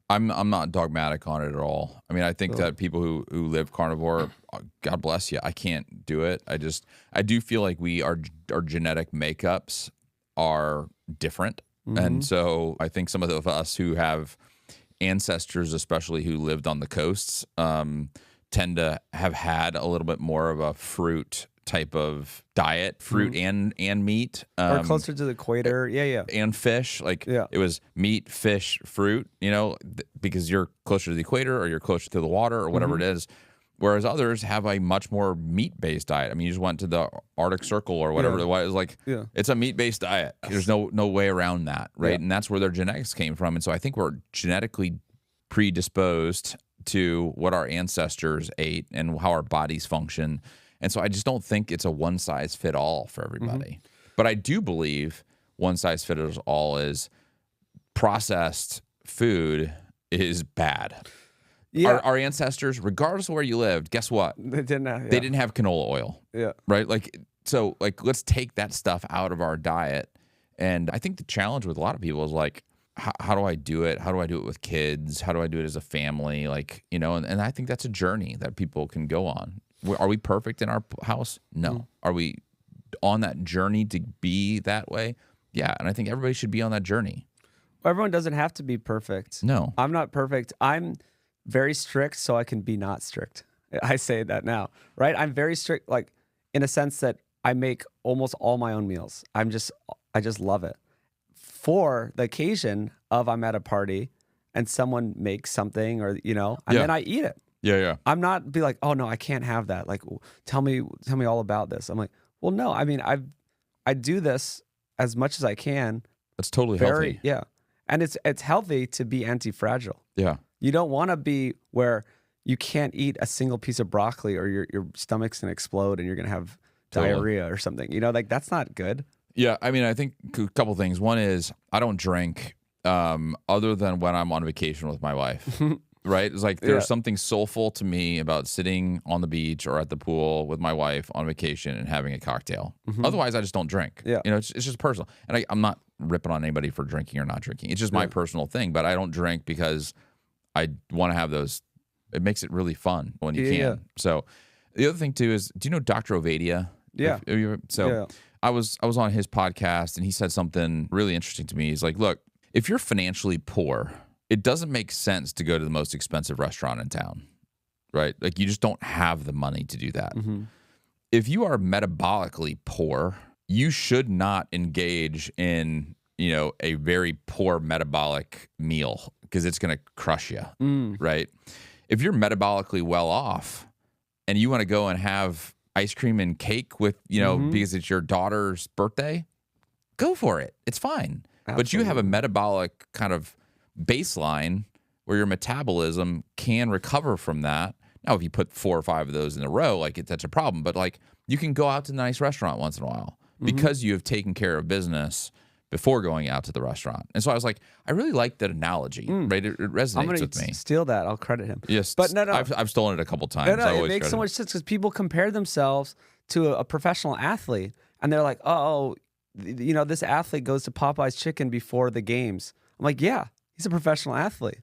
I'm not dogmatic on it at all. I mean, I think that people who live carnivore, God bless you. I can't do it. I do feel like our genetic makeups are different. And so I think some of us who have ancestors, especially who lived on the coasts, tend to have had a little bit more of a fruit type of diet, fruit and meat, or closer to the equator. And fish. It was meat, fish, fruit, because you're closer to the equator or you're closer to the water or whatever it is. Whereas others have a much more meat-based diet. I mean, you just went to the Arctic Circle or whatever it was. It's a meat-based diet. There's no way around that, right? Yeah. And that's where their genetics came from. And so I think we're genetically predisposed to what our ancestors ate and how our bodies function. And so I just don't think it's a one-size-fit-all for everybody. But I do believe one-size-fits-all is processed food is bad. Yeah. Our ancestors, regardless of where you lived, guess what? They didn't have canola oil. Yeah. Right? Let's take that stuff out of our diet. And I think the challenge with a lot of people is how do I do it? How do I do it with kids? How do I do it as a family? And I think that's a journey that people can go on. Are we perfect in our house? No. Are we on that journey to be that way? Yeah. And I think everybody should be on that journey. Well, everyone doesn't have to be perfect. No. I'm not perfect. I'm very strict so I can be not strict. I say that now, right? I'm very strict, in a sense that I make almost all my own meals. I just love it. For the occasion of I'm at a party and someone makes something and then I eat it. Yeah. I'm not be like, oh no, I can't have that. Tell me all about this. I'm like, well, no, I mean, I do this as much as I can. That's totally healthy. Yeah. And it's healthy to be anti-fragile. Yeah. You don't want to be where you can't eat a single piece of broccoli or your stomach's going to explode and you're going to have diarrhea or something. That's not good. Yeah. I mean, I think a couple things. One is I don't drink other than when I'm on vacation with my wife. Right? It's there's something soulful to me about sitting on the beach or at the pool with my wife on vacation and having a cocktail. Otherwise, I just don't drink. Yeah. It's just personal. And I'm not ripping on anybody for drinking or not drinking. It's just my personal thing. But I don't drink because I want to have those. It makes it really fun when you can. Yeah. So the other thing too is, do you know Dr. Ovadia? Yeah. I was on his podcast and he said something really interesting to me. He's like, look, if you're financially poor, it doesn't make sense to go to the most expensive restaurant in town, right? You just don't have the money to do that. If you are metabolically poor, you should not engage in, a very poor metabolic meal because it's going to crush you, right? If you're metabolically well off and you want to go and have ice cream and cake with, because it's your daughter's birthday, go for it. It's fine. Absolutely. But you have a metabolic kind of baseline where your metabolism can recover from that. Now, if you put 4 or 5 of those in a row, that's a problem. But you can go out to a nice restaurant once in a while because you have taken care of business before going out to the restaurant. And so I was like, I really like that analogy, right? It resonates with me. Steal that. I'll credit him. Yes, but no. I've stolen it a couple times. No, it makes so much sense because people compare themselves to a professional athlete, and they're like, oh, this athlete goes to Popeye's Chicken before the games. I'm like, yeah, he's a professional athlete.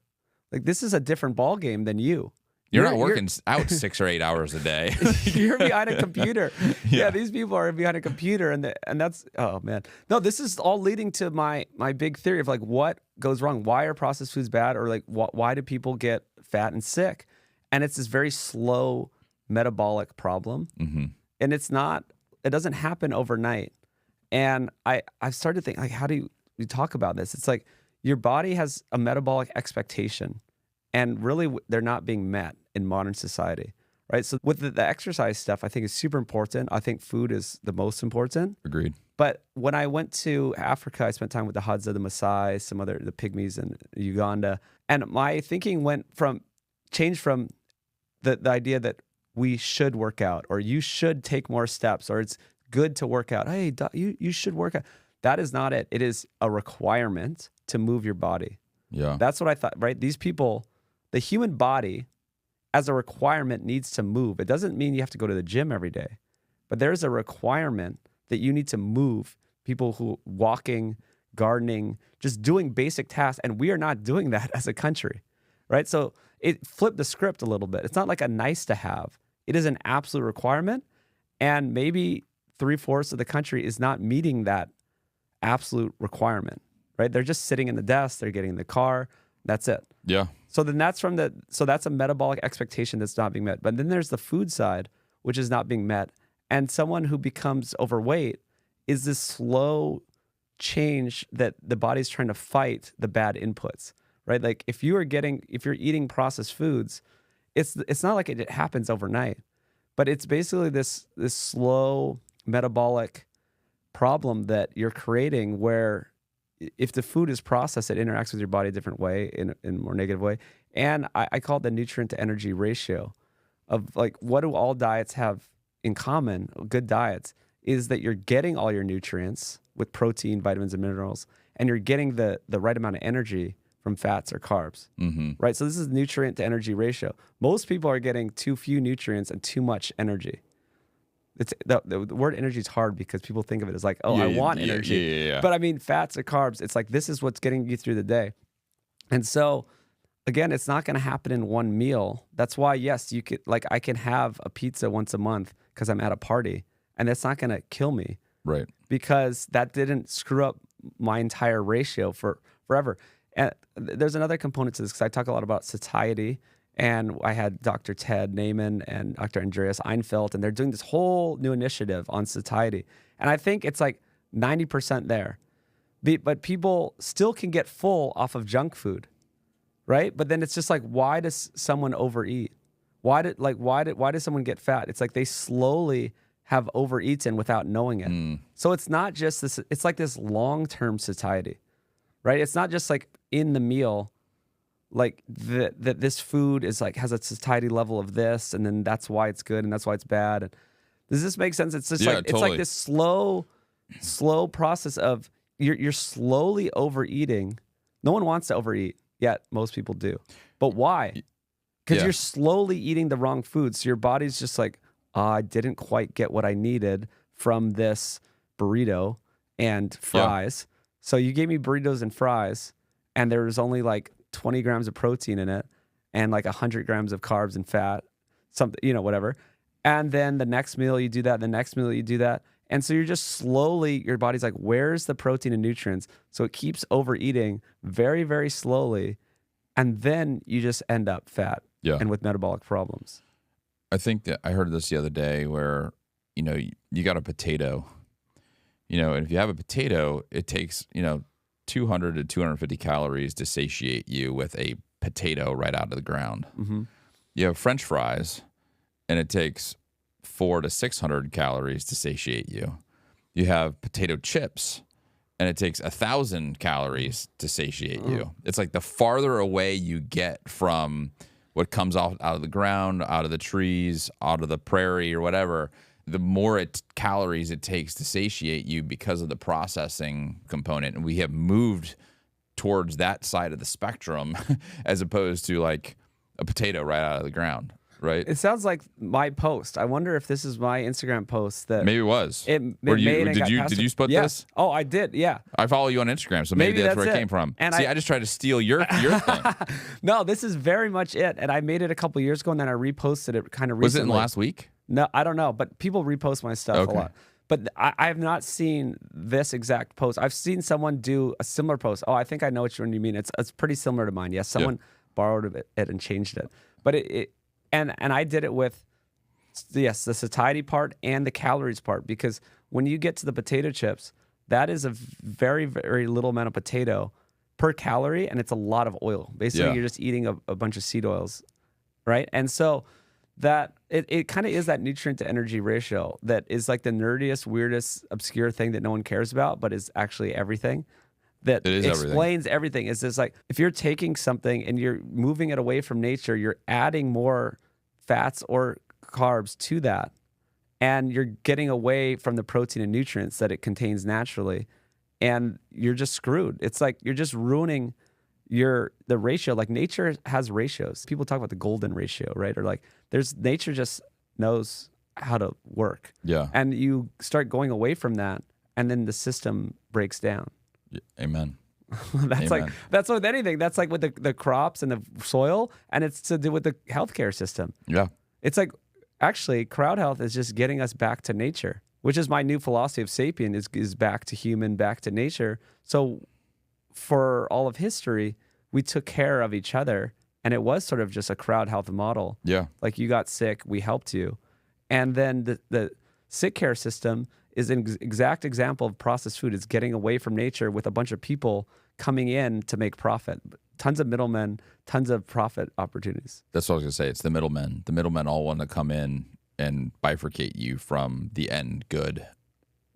This is a different ball game than you. You're not working out 6 or 8 hours a day. You're behind a computer. Yeah, these people are behind a computer, and that's, oh man. No, this is all leading to my big theory of what goes wrong. Why are processed foods bad, or why do people get fat and sick? And it's this very slow metabolic problem, and it doesn't happen overnight. And I've started to think how do you talk about this? It's your body has a metabolic expectation, and really they're not being met in modern society, right? So with the exercise stuff, I think is super important. I think food is the most important. Agreed. But when I went to Africa, I spent time with the Hadza, the Maasai, the Pygmies in Uganda, and my thinking changed from the idea that we should work out, or you should take more steps, or it's good to work out. Hey, you should work out. That is not it. It is a requirement to move your body. Yeah. That's what I thought, right? These people the human body, as a requirement, needs to move. It doesn't mean you have to go to the gym every day, but there's a requirement that you need to move. People who walking, gardening, just doing basic tasks, and we are not doing that as a country, right? So it flipped the script a little bit. It's not like a nice to have. It is an absolute requirement, and maybe 3/4 of the country is not meeting that absolute requirement, right? They're just sitting in the desk, they're getting in the car, that's it. Yeah. So then that's a metabolic expectation that's not being met. But then there's the food side, which is not being met. And someone who becomes overweight is this slow change that the body's trying to fight the bad inputs, right? Like if you're eating processed foods, it's not like it happens overnight, but it's basically this slow metabolic problem that you're creating where if the food is processed, it interacts with your body a different way, in a more negative way. And I call it the nutrient to energy ratio of like, what do all diets have in common? Good diets is that you're getting all your nutrients with protein, vitamins, and minerals, and you're getting the right amount of energy from fats or carbs, right? So this is nutrient to energy ratio. Most people are getting too few nutrients and too much energy. It's the word energy is hard because people think of it as like, oh, I want energy. Yeah. But I mean, fats or carbs, it's like, this is what's getting you through the day. And so, again, it's not going to happen in one meal. That's why, yes, you could, like, I can have a pizza once a month because I'm at a party, and that's not going to kill me. Right. Because that didn't screw up my entire ratio forever. And there's another component to this because I talk a lot about satiety. And I had Dr. Ted Naiman and Dr. Andreas Einfeld, and they're doing this whole new initiative on satiety. And I think it's like 90% there. But people still can get full off of junk food, right? But then it's just like, why does someone overeat? Why does someone get fat? It's like they slowly have overeaten without knowing it. So it's not just this, it's like this long-term satiety, right? It's not just like in the meal, like that this food is like has a satiety level of this, and then that's why it's good and that's why it's bad. And does this make sense? It's just like totally. It's like this slow process of you're slowly overeating. No one wants to overeat, yet most people do. But why? Because you're slowly eating the wrong food. So your body's just like, I didn't quite get what I needed from this burrito and fries. So you gave me burritos and fries, and there was only like 20 grams of protein in it and like 100 grams of carbs and fat, something, whatever. And then the next meal you do that, the next meal you do that. And so you're just slowly, your body's like, where's the protein and nutrients? So it keeps overeating very, very slowly. And then you just end up fat and with metabolic problems. I think that I heard this the other day where, you got a potato, and if you have a potato, it takes, 200 to 250 calories to satiate you with a potato right out of the ground. You have French fries, and it takes 400 to 600 calories to satiate you. You have potato chips, and it takes 1,000 calories to satiate you. It's like the farther away you get from what comes out of the ground, out of the trees, out of the prairie or whatever, the more calories it takes to satiate you because of the processing component. And we have moved towards that side of the spectrum as opposed to like a potato right out of the ground, right? It sounds like my post. I wonder if this is my Instagram post that maybe it was. Did you split this? Oh, I did. Yeah. I follow you on Instagram, so maybe that's where it came from. And I just tried to steal your thing. No, this is very much it. And I made it a couple years ago, and then I reposted it kind of recently. Was it in the last week? No, I don't know, but people repost my stuff a lot. But I have not seen this exact post. I've seen someone do a similar post. Oh, I think I know which one you mean. It's pretty similar to mine. Yes, someone borrowed it and changed it. But and I did it with the satiety part and the calories part, because when you get to the potato chips, that is a very, very little amount of potato per calorie, and it's a lot of oil. Basically, you're just eating a bunch of seed oils, right? And so that it kind of is that nutrient to energy ratio that is like the nerdiest, weirdest, obscure thing that no one cares about, but is actually everything. That explains everything. Is this like, if you're taking something and you're moving it away from nature, you're adding more fats or carbs to that, and you're getting away from the protein and nutrients that it contains naturally, and you're just screwed. It's like you're just ruining the ratio, like nature has ratios. People talk about the golden ratio, right? Or like nature just knows how to work. Yeah. And you start going away from that, and then the system breaks down. Amen. That's Amen. like, that's with anything. That's like with the crops and the soil, and it's to do with the healthcare system. Yeah. It's like, actually, CrowdHealth is just getting us back to nature, which is my new philosophy of Sapien, is back to human, back to nature. So for all of history, we took care of each other, and it was sort of just a CrowdHealth model. Yeah. Like, you got sick, we helped you. And then the Sickcare system is an exact example of processed food. It's getting away from nature with a bunch of people coming in to make profit. Tons of middlemen, tons of profit opportunities. That's what I was going to say. It's the middlemen. The middlemen all want to come in and bifurcate you from the end good.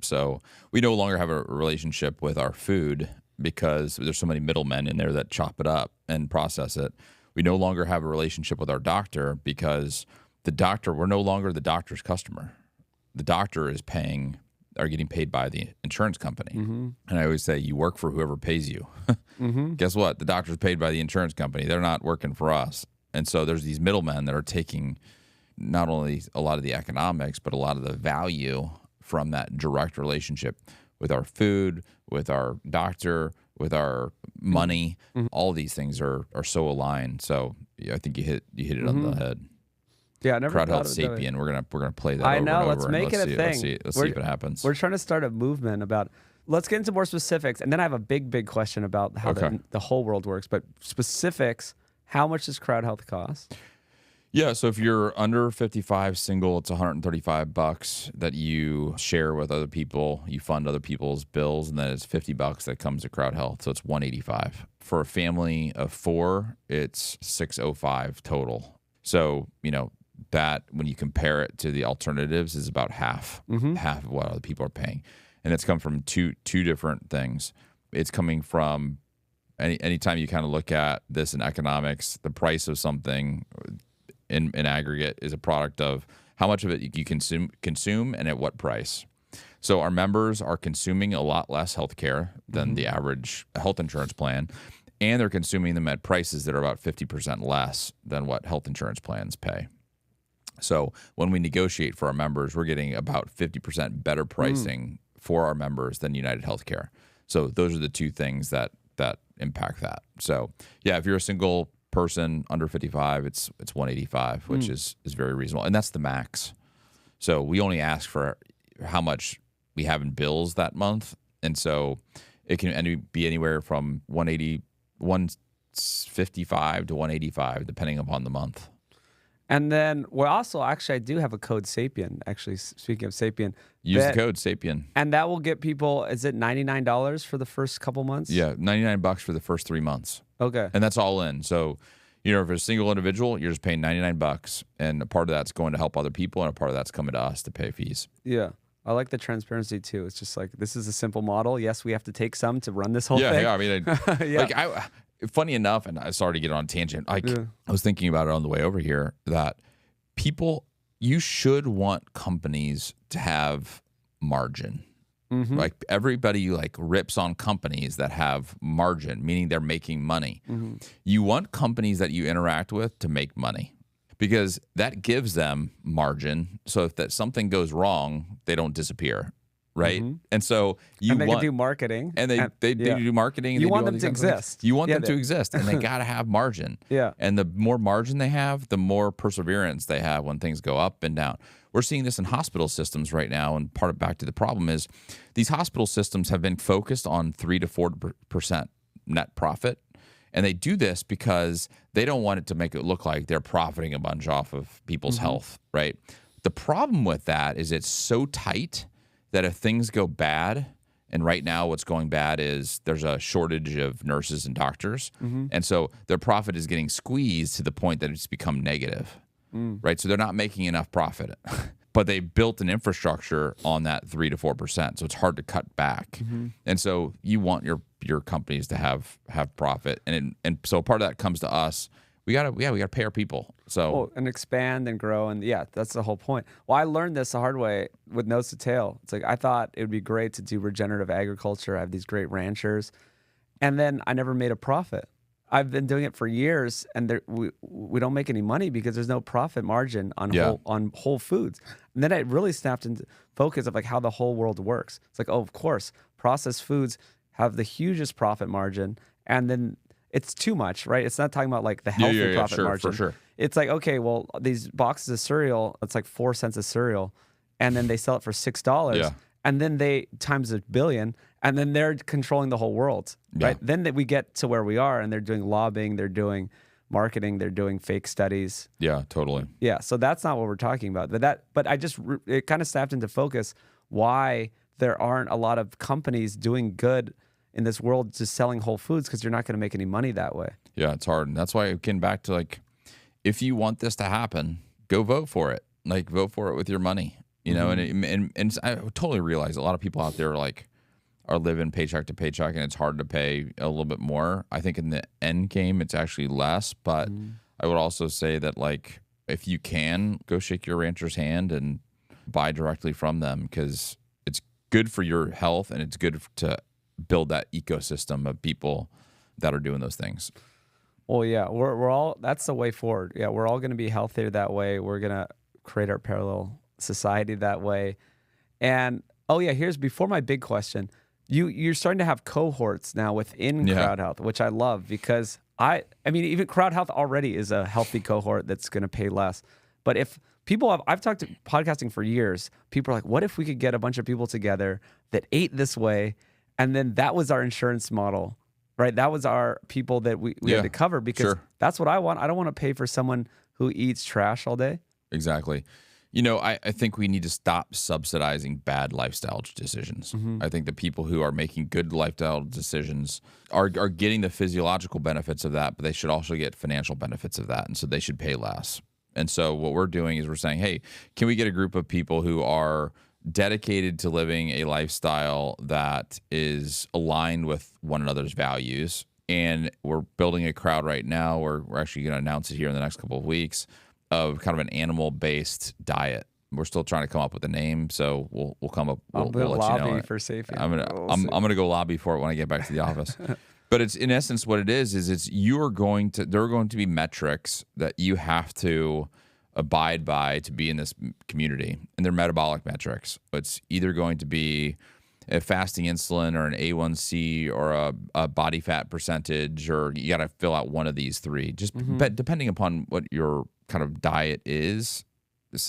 So we no longer have a relationship with our food because there's so many middlemen in there that chop it up and process it. We no longer have a relationship with our doctor because we're no longer the doctor's customer. The doctor is getting paid by the insurance company. Mm-hmm. And I always say, you work for whoever pays you. Mm-hmm. Guess what? The doctor's paid by the insurance company. They're not working for us. And so there's these middlemen that are taking not only a lot of the economics, but a lot of the value from that direct relationship with our food, with our doctor, with our money. Mm-hmm. All these things are so aligned. So yeah, I think you hit it on the head. Yeah, I never CrowdHealth thought of it. Sapien. We're gonna play that. I over know. and Let's over, make it a thing. Let's see if it happens. We're trying to start a movement about. Let's get into more specifics, and then I have a big question about how the whole world works. But specifics: how much does CrowdHealth cost? Yeah, so if you're under 55 single, it's $135 that you share with other people. You fund other people's bills, and then it's $50 that comes to CrowdHealth. So it's $185. For a family of 4, it's $605 total. So, that when you compare it to the alternatives is about half of what other people are paying. And it's come from two different things. It's coming from anytime you kind of look at this in economics, the price of something in aggregate is a product of how much of it you consume and at what price. So our members are consuming a lot less healthcare than the average health insurance plan, and they're consuming them at prices that are about 50% less than what health insurance plans pay. So when we negotiate for our members, we're getting about 50% better pricing for our members than United Healthcare. So those are the two things that impact that. So yeah, if you're a single person under 55, it's $185, which is very reasonable, and that's the max. So we only ask for how much we have in bills that month, and so it can be anywhere from $155 to $185 depending upon the month. And then we're also, actually, I do have a code Sapien. Actually, speaking of Sapien, use the code Sapien, and that will get people. Is it $99 for the first couple months? Yeah, $99 for the first 3 months. Okay, and that's all in. So, if you're a single individual, you're just paying $99, and a part of that's going to help other people, and a part of that's coming to us to pay fees. Yeah. I like the transparency too. It's just like, this is a simple model. Yes, we have to take some to run this whole thing. Yeah, I mean, funny enough, and I'm sorry to get on a tangent. I was thinking about it on the way over here that you should want companies to have margin. Mm-hmm. Like everybody rips on companies that have margin, meaning they're making money. Mm-hmm. You want companies that you interact with to make money, because that gives them margin. So if something goes wrong, they don't disappear, right? Mm-hmm. And so they can do marketing, and they do marketing. And you they want do all them these to other things. exist. You want them to exist, and they got to have margin. Yeah. And the more margin they have, the more perseverance they have when things go up and down. We're seeing this in hospital systems right now, and back to the problem is these hospital systems have been focused on 3 to 4% net profit. And they do this because they don't want it to make it look like they're profiting a bunch off of people's health, right? The problem with that is it's so tight that if things go bad, and right now what's going bad is there's a shortage of nurses and doctors, and so their profit is getting squeezed to the point that it's become negative, right? So they're not making enough profit. But they built an infrastructure on that 3 to 4%, so it's hard to cut back. And so you want your companies to have profit, and so part of that comes to us. We gotta pay our people. So and expand and grow, and that's the whole point. Well, I learned this the hard way with Nose to Tail. It's like, I thought it would be great to do regenerative agriculture. I have these great ranchers, and then I never made a profit. I've been doing it for years, and we don't make any money because there's no profit margin on whole foods. And then it really snapped into focus of like how the whole world works. It's like, oh, of course, processed foods have the hugest profit margin, and then it's too much, right? It's not talking about like the healthy profit margin. For sure. It's like, okay, well, these boxes of cereal, it's like 4 cents a cereal, and then they sell it for $6. Yeah. And then they times $1 billion, and then they're controlling the whole world, right? Then we get to where we are, and they're doing lobbying, they're doing marketing, they're doing fake studies. Yeah, totally. Yeah, so that's not what we're talking about. But it kind of snapped into focus why there aren't a lot of companies doing good in this world just selling whole foods, because you're not going to make any money that way. Yeah, it's hard, and that's why getting back to like, if you want this to happen, go vote for it. Like, vote for it with your money. You know, and I totally realize a lot of people out there are living paycheck to paycheck, and it's hard to pay a little bit more. I think in the end game, it's actually less. But I would also say that, like, if you can, go shake your rancher's hand and buy directly from them, because it's good for your health, and it's good to build that ecosystem of people that are doing those things. Well, yeah, we're all, that's the way forward. Yeah, we're all going to be healthier that way. We're going to create our parallel society that way. And here's before my big question. You're starting to have cohorts now within CrowdHealth, which I love, because I mean even CrowdHealth already is a healthy cohort that's going to pay less. But if people I've talked to podcasting for years, people are like, what if we could get a bunch of people together that ate this way, and then that was our insurance model, right? That was our people that we had to cover, because that's what I want. I don't want to pay for someone who eats trash all day. Exactly. You know, I think we need to stop subsidizing bad lifestyle decisions. I think the people who are making good lifestyle decisions are getting the physiological benefits of that, but they should also get financial benefits of that, and so they should pay less. And so what we're doing is we're saying, hey, can we get a group of people who are dedicated to living a lifestyle that is aligned with one another's values? And we're building a crowd right now. We're actually going to announce it here in the next couple of weeks, of kind of an animal-based diet. We're still trying to come up with a name, so we'll come up. We'll let lobby you know for Sapien. I'm gonna go lobby for it when I get back to the office. But it's in essence what it is there are going to be metrics that you have to abide by to be in this community, and they're metabolic metrics. It's either going to be a fasting insulin or an A1C or a body fat percentage, or you got to fill out one of these three. Just but depending upon what your kind of diet is,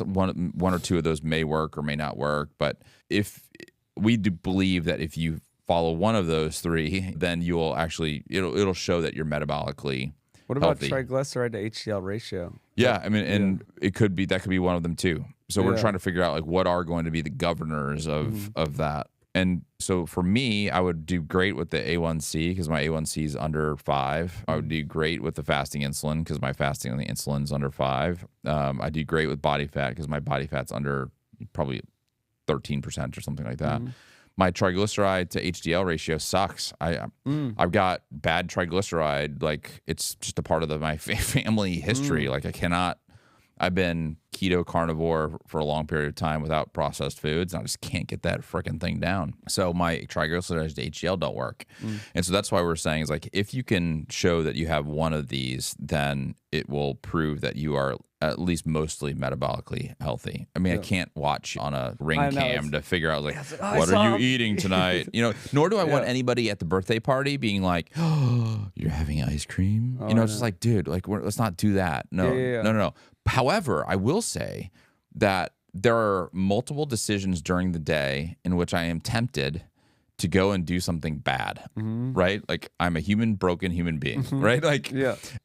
one or two of those may work or may not work. But if we do believe that if you follow one of those three, then you'll actually it'll show that you're metabolically What about healthy. triglyceride to HDL ratio? Yeah, I mean, and that could be one of them too. So we're trying to figure out like what are going to be the governors of that. And so for me, I would do great with the A1C because my A1C is under 5. I would do great with the fasting insulin because my fasting on the insulin is under 5. I do great with body fat because my body fat's under probably 13% or something like that. My triglyceride to HDL ratio sucks. I've got bad triglyceride. Like, it's just a part of my family history. Like, I've been keto carnivore for a long period of time without processed foods, and I just can't get that freaking thing down. So my triglycerides to HDL don't work. And so that's why we're saying is like, if you can show that you have one of these, then it will prove that you are at least mostly metabolically healthy. I mean, I can't watch on a ring cam to figure out like, what are you eating tonight? You know, nor do I want anybody at the birthday party being like, oh, you're having ice cream. You know, it's just like, dude, like, let's not do that. No. However, I will say that there are multiple decisions during the day in which I am tempted to go and do something bad, right? Like, I'm a broken human being, right? Like,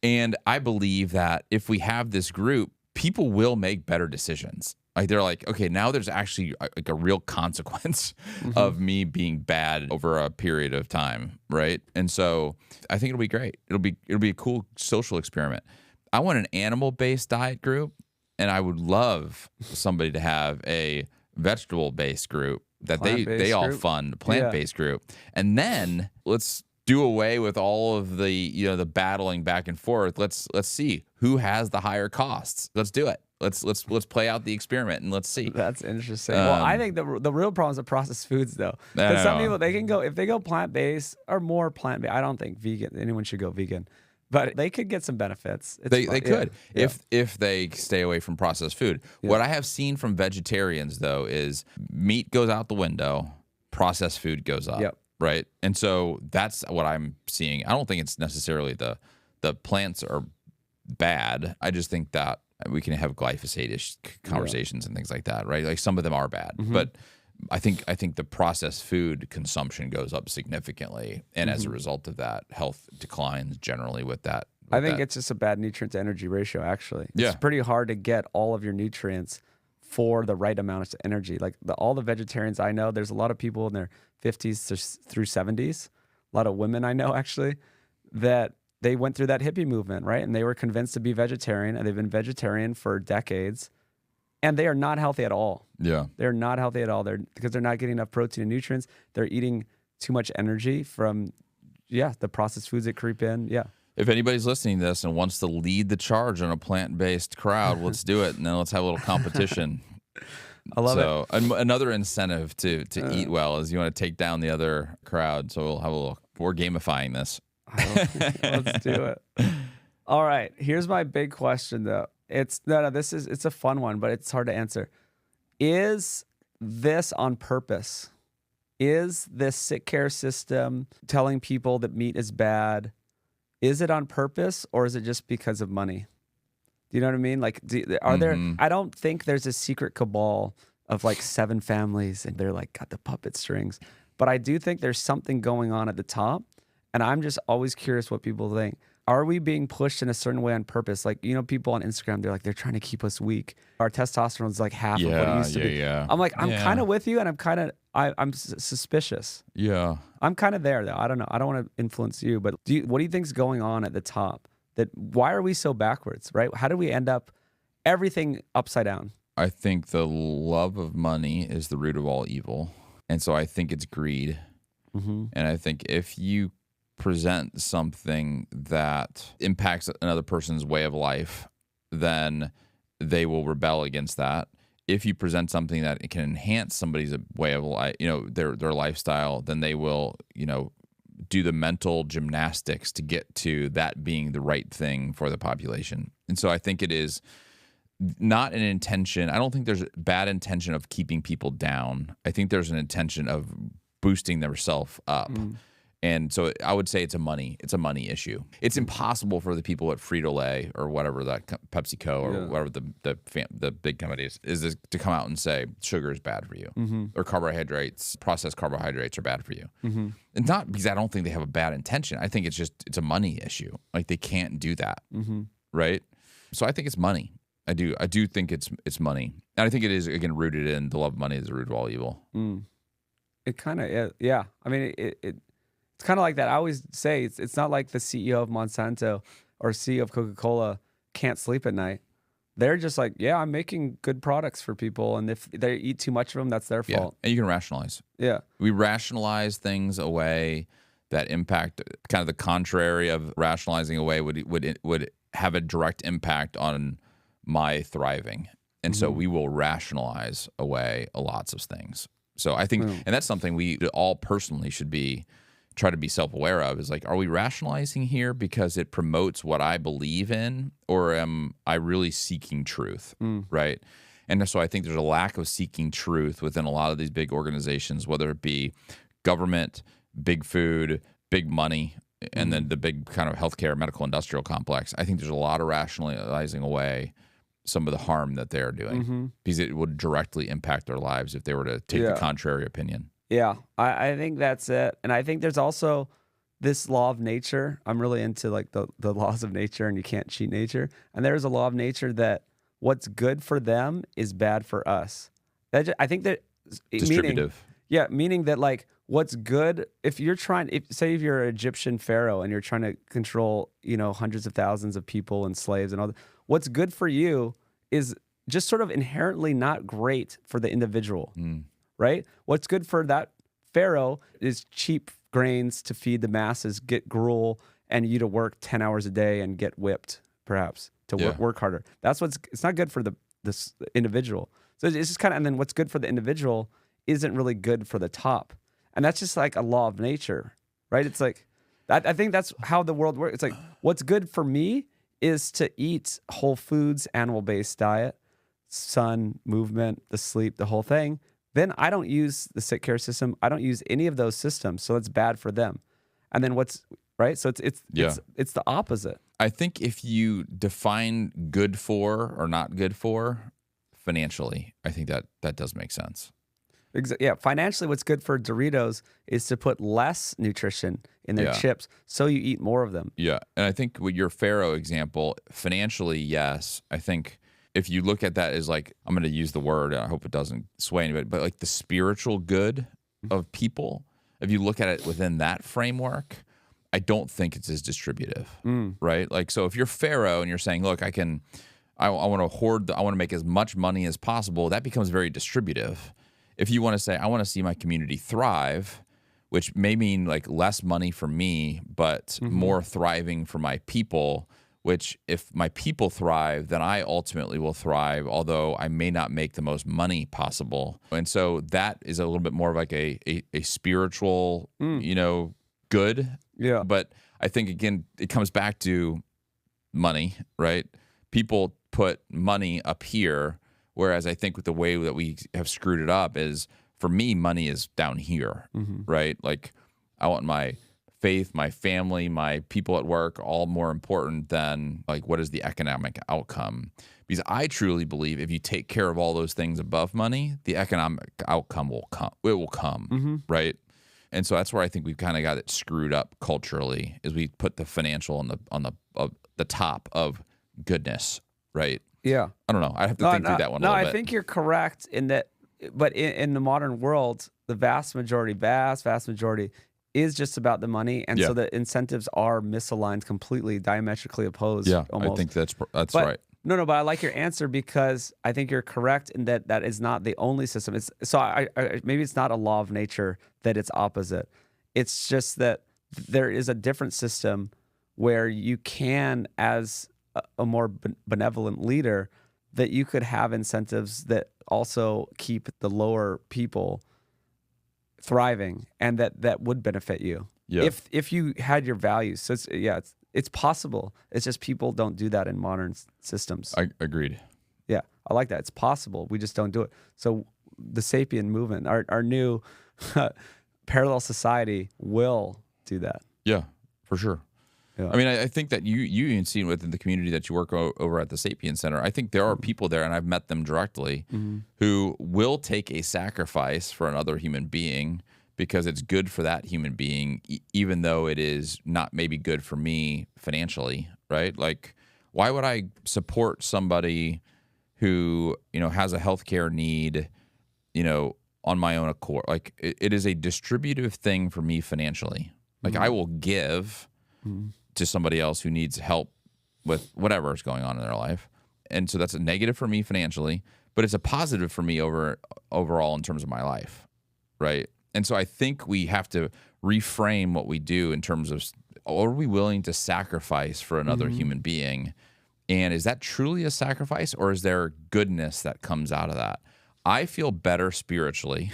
and I believe that if we have this group, people will make better decisions. Like, they're like, okay, now there's actually like a real consequence of me being bad over a period of time, right? And so I think it'll be great. It'll be a cool social experiment. I want an animal-based diet group, and I would love somebody to have a vegetable-based group that they all fund, plant-based group. And then let's do away with all of the the battling back and forth. Let's see who has the higher costs. Let's do it. Let's play out the experiment and let's see. That's interesting. Well, I think the real problem is the processed foods, though. Because some people, if they go plant-based or more plant-based, I don't think anyone should go vegan. but they could get some benefits. They could Yeah. if they stay away from processed food. Yeah. What I have seen from vegetarians though is meat goes out the window, processed food goes up. Yep. Right. And so that's what I'm seeing. I don't think it's necessarily the plants are bad. I just think that we can have glyphosate-ish conversations and things like that, right? Like some of them are bad, but I think the processed food consumption goes up significantly, and as a result of that, health declines generally with that. I think it's just a bad nutrient to energy ratio. Actually, it's Yeah. pretty hard to get all of your nutrients for the right amount of energy. Like all the vegetarians I know, there's a lot of people in their 50s through 70s, a lot of women I know actually, that they went through that hippie movement, right? And they were convinced to be vegetarian, and they've been vegetarian for decades, and they are not healthy at all. Yeah. They're not healthy at all. Because they're not getting enough protein and nutrients. They're eating too much energy from, the processed foods that creep in. Yeah. If anybody's listening to this and wants to lead the charge on a plant-based crowd, let's do it, and then let's have a little competition. I love it. So another incentive to eat well is you want to take down the other crowd. So we're gamifying this. Let's do it. All right. Here's my big question though. It's a fun one, but it's hard to answer. Is this on purpose? Is this Sickcare system telling people that meat is bad? Is it on purpose, or is it just because of money? Do you know what I mean? Like, are there? I don't think there's a secret cabal of like 7 families, and they're like got the puppet strings. But I do think there's something going on at the top, and I'm just always curious what people think. Are we being pushed in a certain way on purpose? Like, people on Instagram, they're trying to keep us weak. Our testosterone's like half of what it used to be. Yeah. I'm like, I'm kind of with you, and I'm suspicious. Yeah. I'm kind of there though. I don't know. I don't want to influence you, but what do you think's going on at the top? Why are we so backwards, right? How do we end up everything upside down? I think the love of money is the root of all evil. And so I think it's greed. And I think if you present something that impacts another person's way of life, then they will rebel against that. If you present something that it can enhance somebody's way of life, their lifestyle, then they will, do the mental gymnastics to get to that being the right thing for the population. And so I think it is not an intention. I don't think there's a bad intention of keeping people down. I think there's an intention of boosting themselves up. And so I would say it's a money issue. It's impossible for the people at Frito-Lay or whatever, that PepsiCo or whatever the big company is to come out and say sugar is bad for you or processed carbohydrates are bad for you. And not because I don't think they have a bad intention. I think it's a money issue. Like they can't do that, right? So I think it's money. I do think it's money, and I think it is again rooted in the love of money is the root of all evil. It kind of yeah. I mean it's kind of like that. I always say it's not like the CEO of Monsanto or CEO of Coca-Cola can't sleep at night. They're just like, I'm making good products for people, and if they eat too much of them, that's their fault. And you can rationalize. Yeah, we rationalize things away that impact kind of the contrary of rationalizing away would have a direct impact on my thriving, and so we will rationalize away lots of things. So I think, and that's something we all personally should try to be self-aware of, is like, are we rationalizing here because it promotes what I believe in, or am I really seeking truth, right? And so I think there's a lack of seeking truth within a lot of these big organizations, whether it be government, big food, big money, and then the big kind of healthcare, medical, industrial complex. I think there's a lot of rationalizing away some of the harm that they're doing because it would directly impact their lives if they were to take the contrary opinion. Yeah, I think that's it. And I think there's also this law of nature. I'm really into like the laws of nature, and you can't cheat nature. And there's a law of nature that what's good for them is bad for us. I think that Distributive. Meaning that like what's good, if you're say if you're an Egyptian pharaoh and you're trying to control, hundreds of thousands of people and slaves and all that, what's good for you is just sort of inherently not great for the individual. Right? What's good for that pharaoh is cheap grains to feed the masses, get gruel, and you to work 10 hours a day and get whipped, perhaps, to work harder. It's not good for this individual. So it's just kind of, and then what's good for the individual isn't really good for the top. And that's just like a law of nature, right? It's like, I think that's how the world works. It's like, what's good for me is to eat whole foods, animal-based diet, sun, movement, the sleep, the whole thing. Then I don't use the Sickcare system. I don't use any of those systems, so it's bad for them. And then what's right? So it's the opposite. I think if you define good for or not good for financially, I think that does make sense. Yeah, financially, what's good for Doritos is to put less nutrition in their chips, so you eat more of them. Yeah, and I think with your Pharaoh example, financially, yes. I think if you look at that as like, I'm going to use the word, I hope it doesn't sway anybody, but like the spiritual good of people, if you look at it within that framework, I don't think it's as distributive, right? Like, so if you're Pharaoh and you're saying, look, I want to hoard, I want to make as much money as possible, that becomes very distributive. If you want to say, I want to see my community thrive, which may mean like less money for me, but more thriving for my people, which if my people thrive, then I ultimately will thrive, although I may not make the most money possible. And so that is a little bit more of like a spiritual, good. Yeah. But I think, again, it comes back to money, right? People put money up here, whereas I think with the way that we have screwed it up is, for me, money is down here, right? Like, I want my faith, my family, my people at work, all more important than like what is the economic outcome. Because I truly believe if you take care of all those things above money, the economic outcome will come. It will come, right? And so that's where I think we've kind of got it screwed up culturally, is we put the financial on the top of goodness, right? Yeah. I don't know. I have to think through that one a little bit. No, I think you're correct in that, but in the modern world, the vast majority is just about the money, and so the incentives are misaligned completely, diametrically opposed. Yeah, almost. I think that's right. No, but I like your answer because I think you're correct in that is not the only system. I maybe it's not a law of nature that it's opposite. It's just that there is a different system where you can, as a more benevolent leader, that you could have incentives that also keep the lower people thriving, and that would benefit you if you had your values. So it's possible. It's just people don't do that in modern systems. I agreed. Yeah, I like that. It's possible. We just don't do it. So the Sapien movement, our new parallel society, will do that. Yeah, for sure. Yeah. I mean, I think that you even seen within the community that you work over at the Sapien Center, I think there are people there, and I've met them directly, who will take a sacrifice for another human being because it's good for that human being, even though it is not maybe good for me financially, right? Like, why would I support somebody who, has a healthcare need, on my own accord? Like, it is a distributive thing for me financially. Like, I will give to somebody else who needs help with whatever is going on in their life. And so that's a negative for me financially, but it's a positive for me overall in terms of my life, right? And so I think we have to reframe what we do in terms of, are we willing to sacrifice for another human being? And is that truly a sacrifice, or is there goodness that comes out of that? I feel better spiritually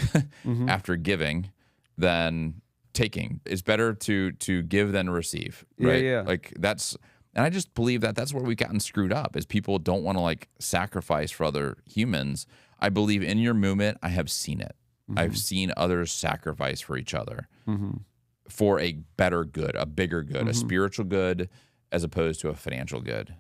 after giving than taking. It's better to give than receive, right? Yeah. Like, and I just believe that that's where we've gotten screwed up, is people don't want to like sacrifice for other humans. I believe in your movement, I have seen it. I've seen others sacrifice for each other for a better good, a bigger good, a spiritual good, as opposed to a financial good.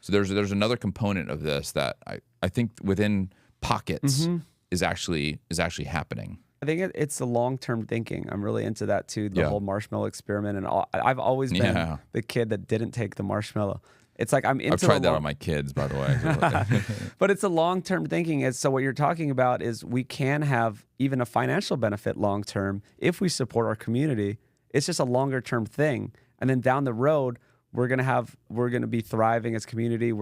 So there's another component of this that I think within pockets is actually happening. I think it's the long-term thinking. I'm really into that too, the whole marshmallow experiment. And I've always been the kid that didn't take the marshmallow. It's like I've tried that on my kids, by the way. But it's a long-term thinking. So what you're talking about is we can have even a financial benefit long-term if we support our community. It's just a longer-term thing. And then down the road, we're gonna be thriving as a community.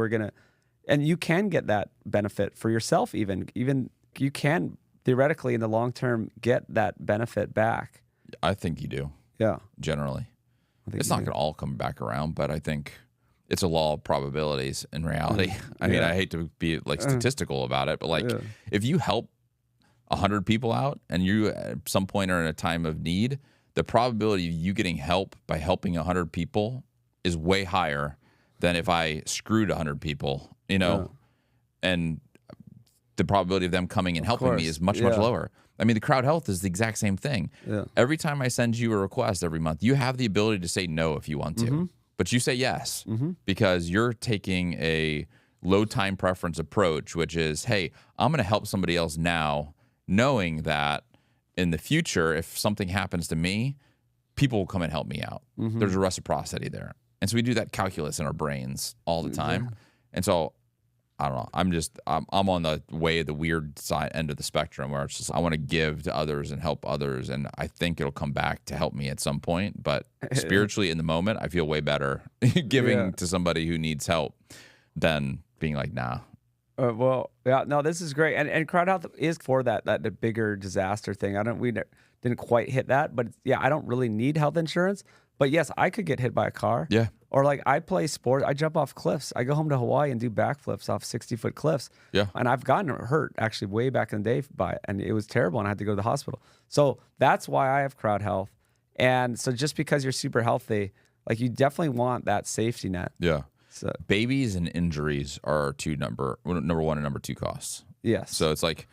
And you can get that benefit for yourself even you can theoretically in the long term get that benefit back. I think you do. Yeah. Generally. It's not going to all come back around, but I think it's a law of probabilities in reality. I mean, I hate to be like statistical about it, but like if you help 100 people out and you at some point are in a time of need, the probability of you getting help by helping 100 people is way higher than if I screwed 100 people, and the probability of them coming and helping me is much, much lower. I mean, the CrowdHealth is the exact same thing. Yeah. Every time I send you a request every month, you have the ability to say no if you want to, but you say yes because you're taking a low time preference approach, which is, hey, I'm going to help somebody else now, knowing that in the future, if something happens to me, people will come and help me out. There's a reciprocity there. And so we do that calculus in our brains all the time. And so I don't know. I'm on the weird side end of the spectrum where it's just I want to give to others and help others, and I think it'll come back to help me at some point. But spiritually, in the moment, I feel way better giving to somebody who needs help than being like, nah. This is great, and CrowdHealth is for that the bigger disaster thing. We didn't quite hit that, but I don't really need health insurance. But yes, I could get hit by a car. Yeah. Or like I play sports, I jump off cliffs. I go home to Hawaii and do backflips off 60-foot cliffs. Yeah. And I've gotten hurt actually way back in the day by it, and it was terrible, and I had to go to the hospital. So that's why I have CrowdHealth. And so just because you're super healthy, like you definitely want that safety net. Yeah. So babies and injuries are number one and number two costs. Yes. So it's like,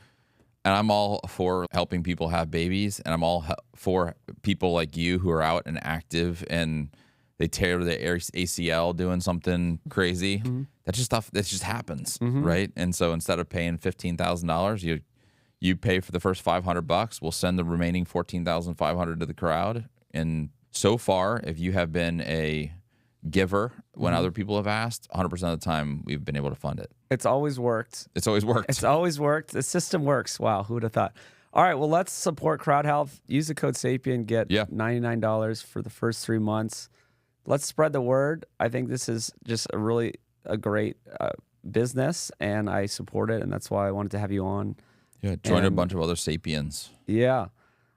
and I'm all for helping people have babies, and I'm all for people like you who are out and active and they tear the ACL doing something crazy. That's just stuff that just happens, right? And so instead of paying $15,000, you pay for the first $500. We'll send the remaining $14,500 to the crowd. And so far, if you have been a giver when other people have asked, 100% of the time we've been able to fund it. It's always worked. It's always worked. It's always worked. The system works. Wow, who would have thought? All right, well, let's support CrowdHealth. Use the code Sapien, get $99 for the first 3 months. Let's spread the word. I think this is just a great business, and I support it, and that's why I wanted to have you on. Yeah, join a bunch of other Sapiens. Yeah.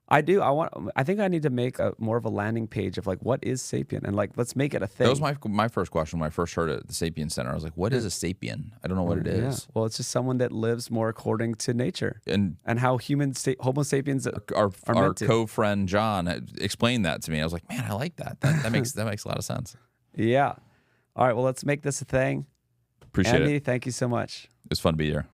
I do. I think I need to make more of a landing page of like, what is Sapien? And like, let's make it a thing. That was my first question when I first heard it at the Sapien Center. I was like, what is a Sapien? I don't know what it is. Well, it's just someone that lives more according to nature and how Homo sapiens our co-friend John explained that to me. I was like, man, I like that. That makes a lot of sense. Yeah. All right. Well, let's make this a thing. Appreciate Andy, it. Thank you so much. It was fun to be here.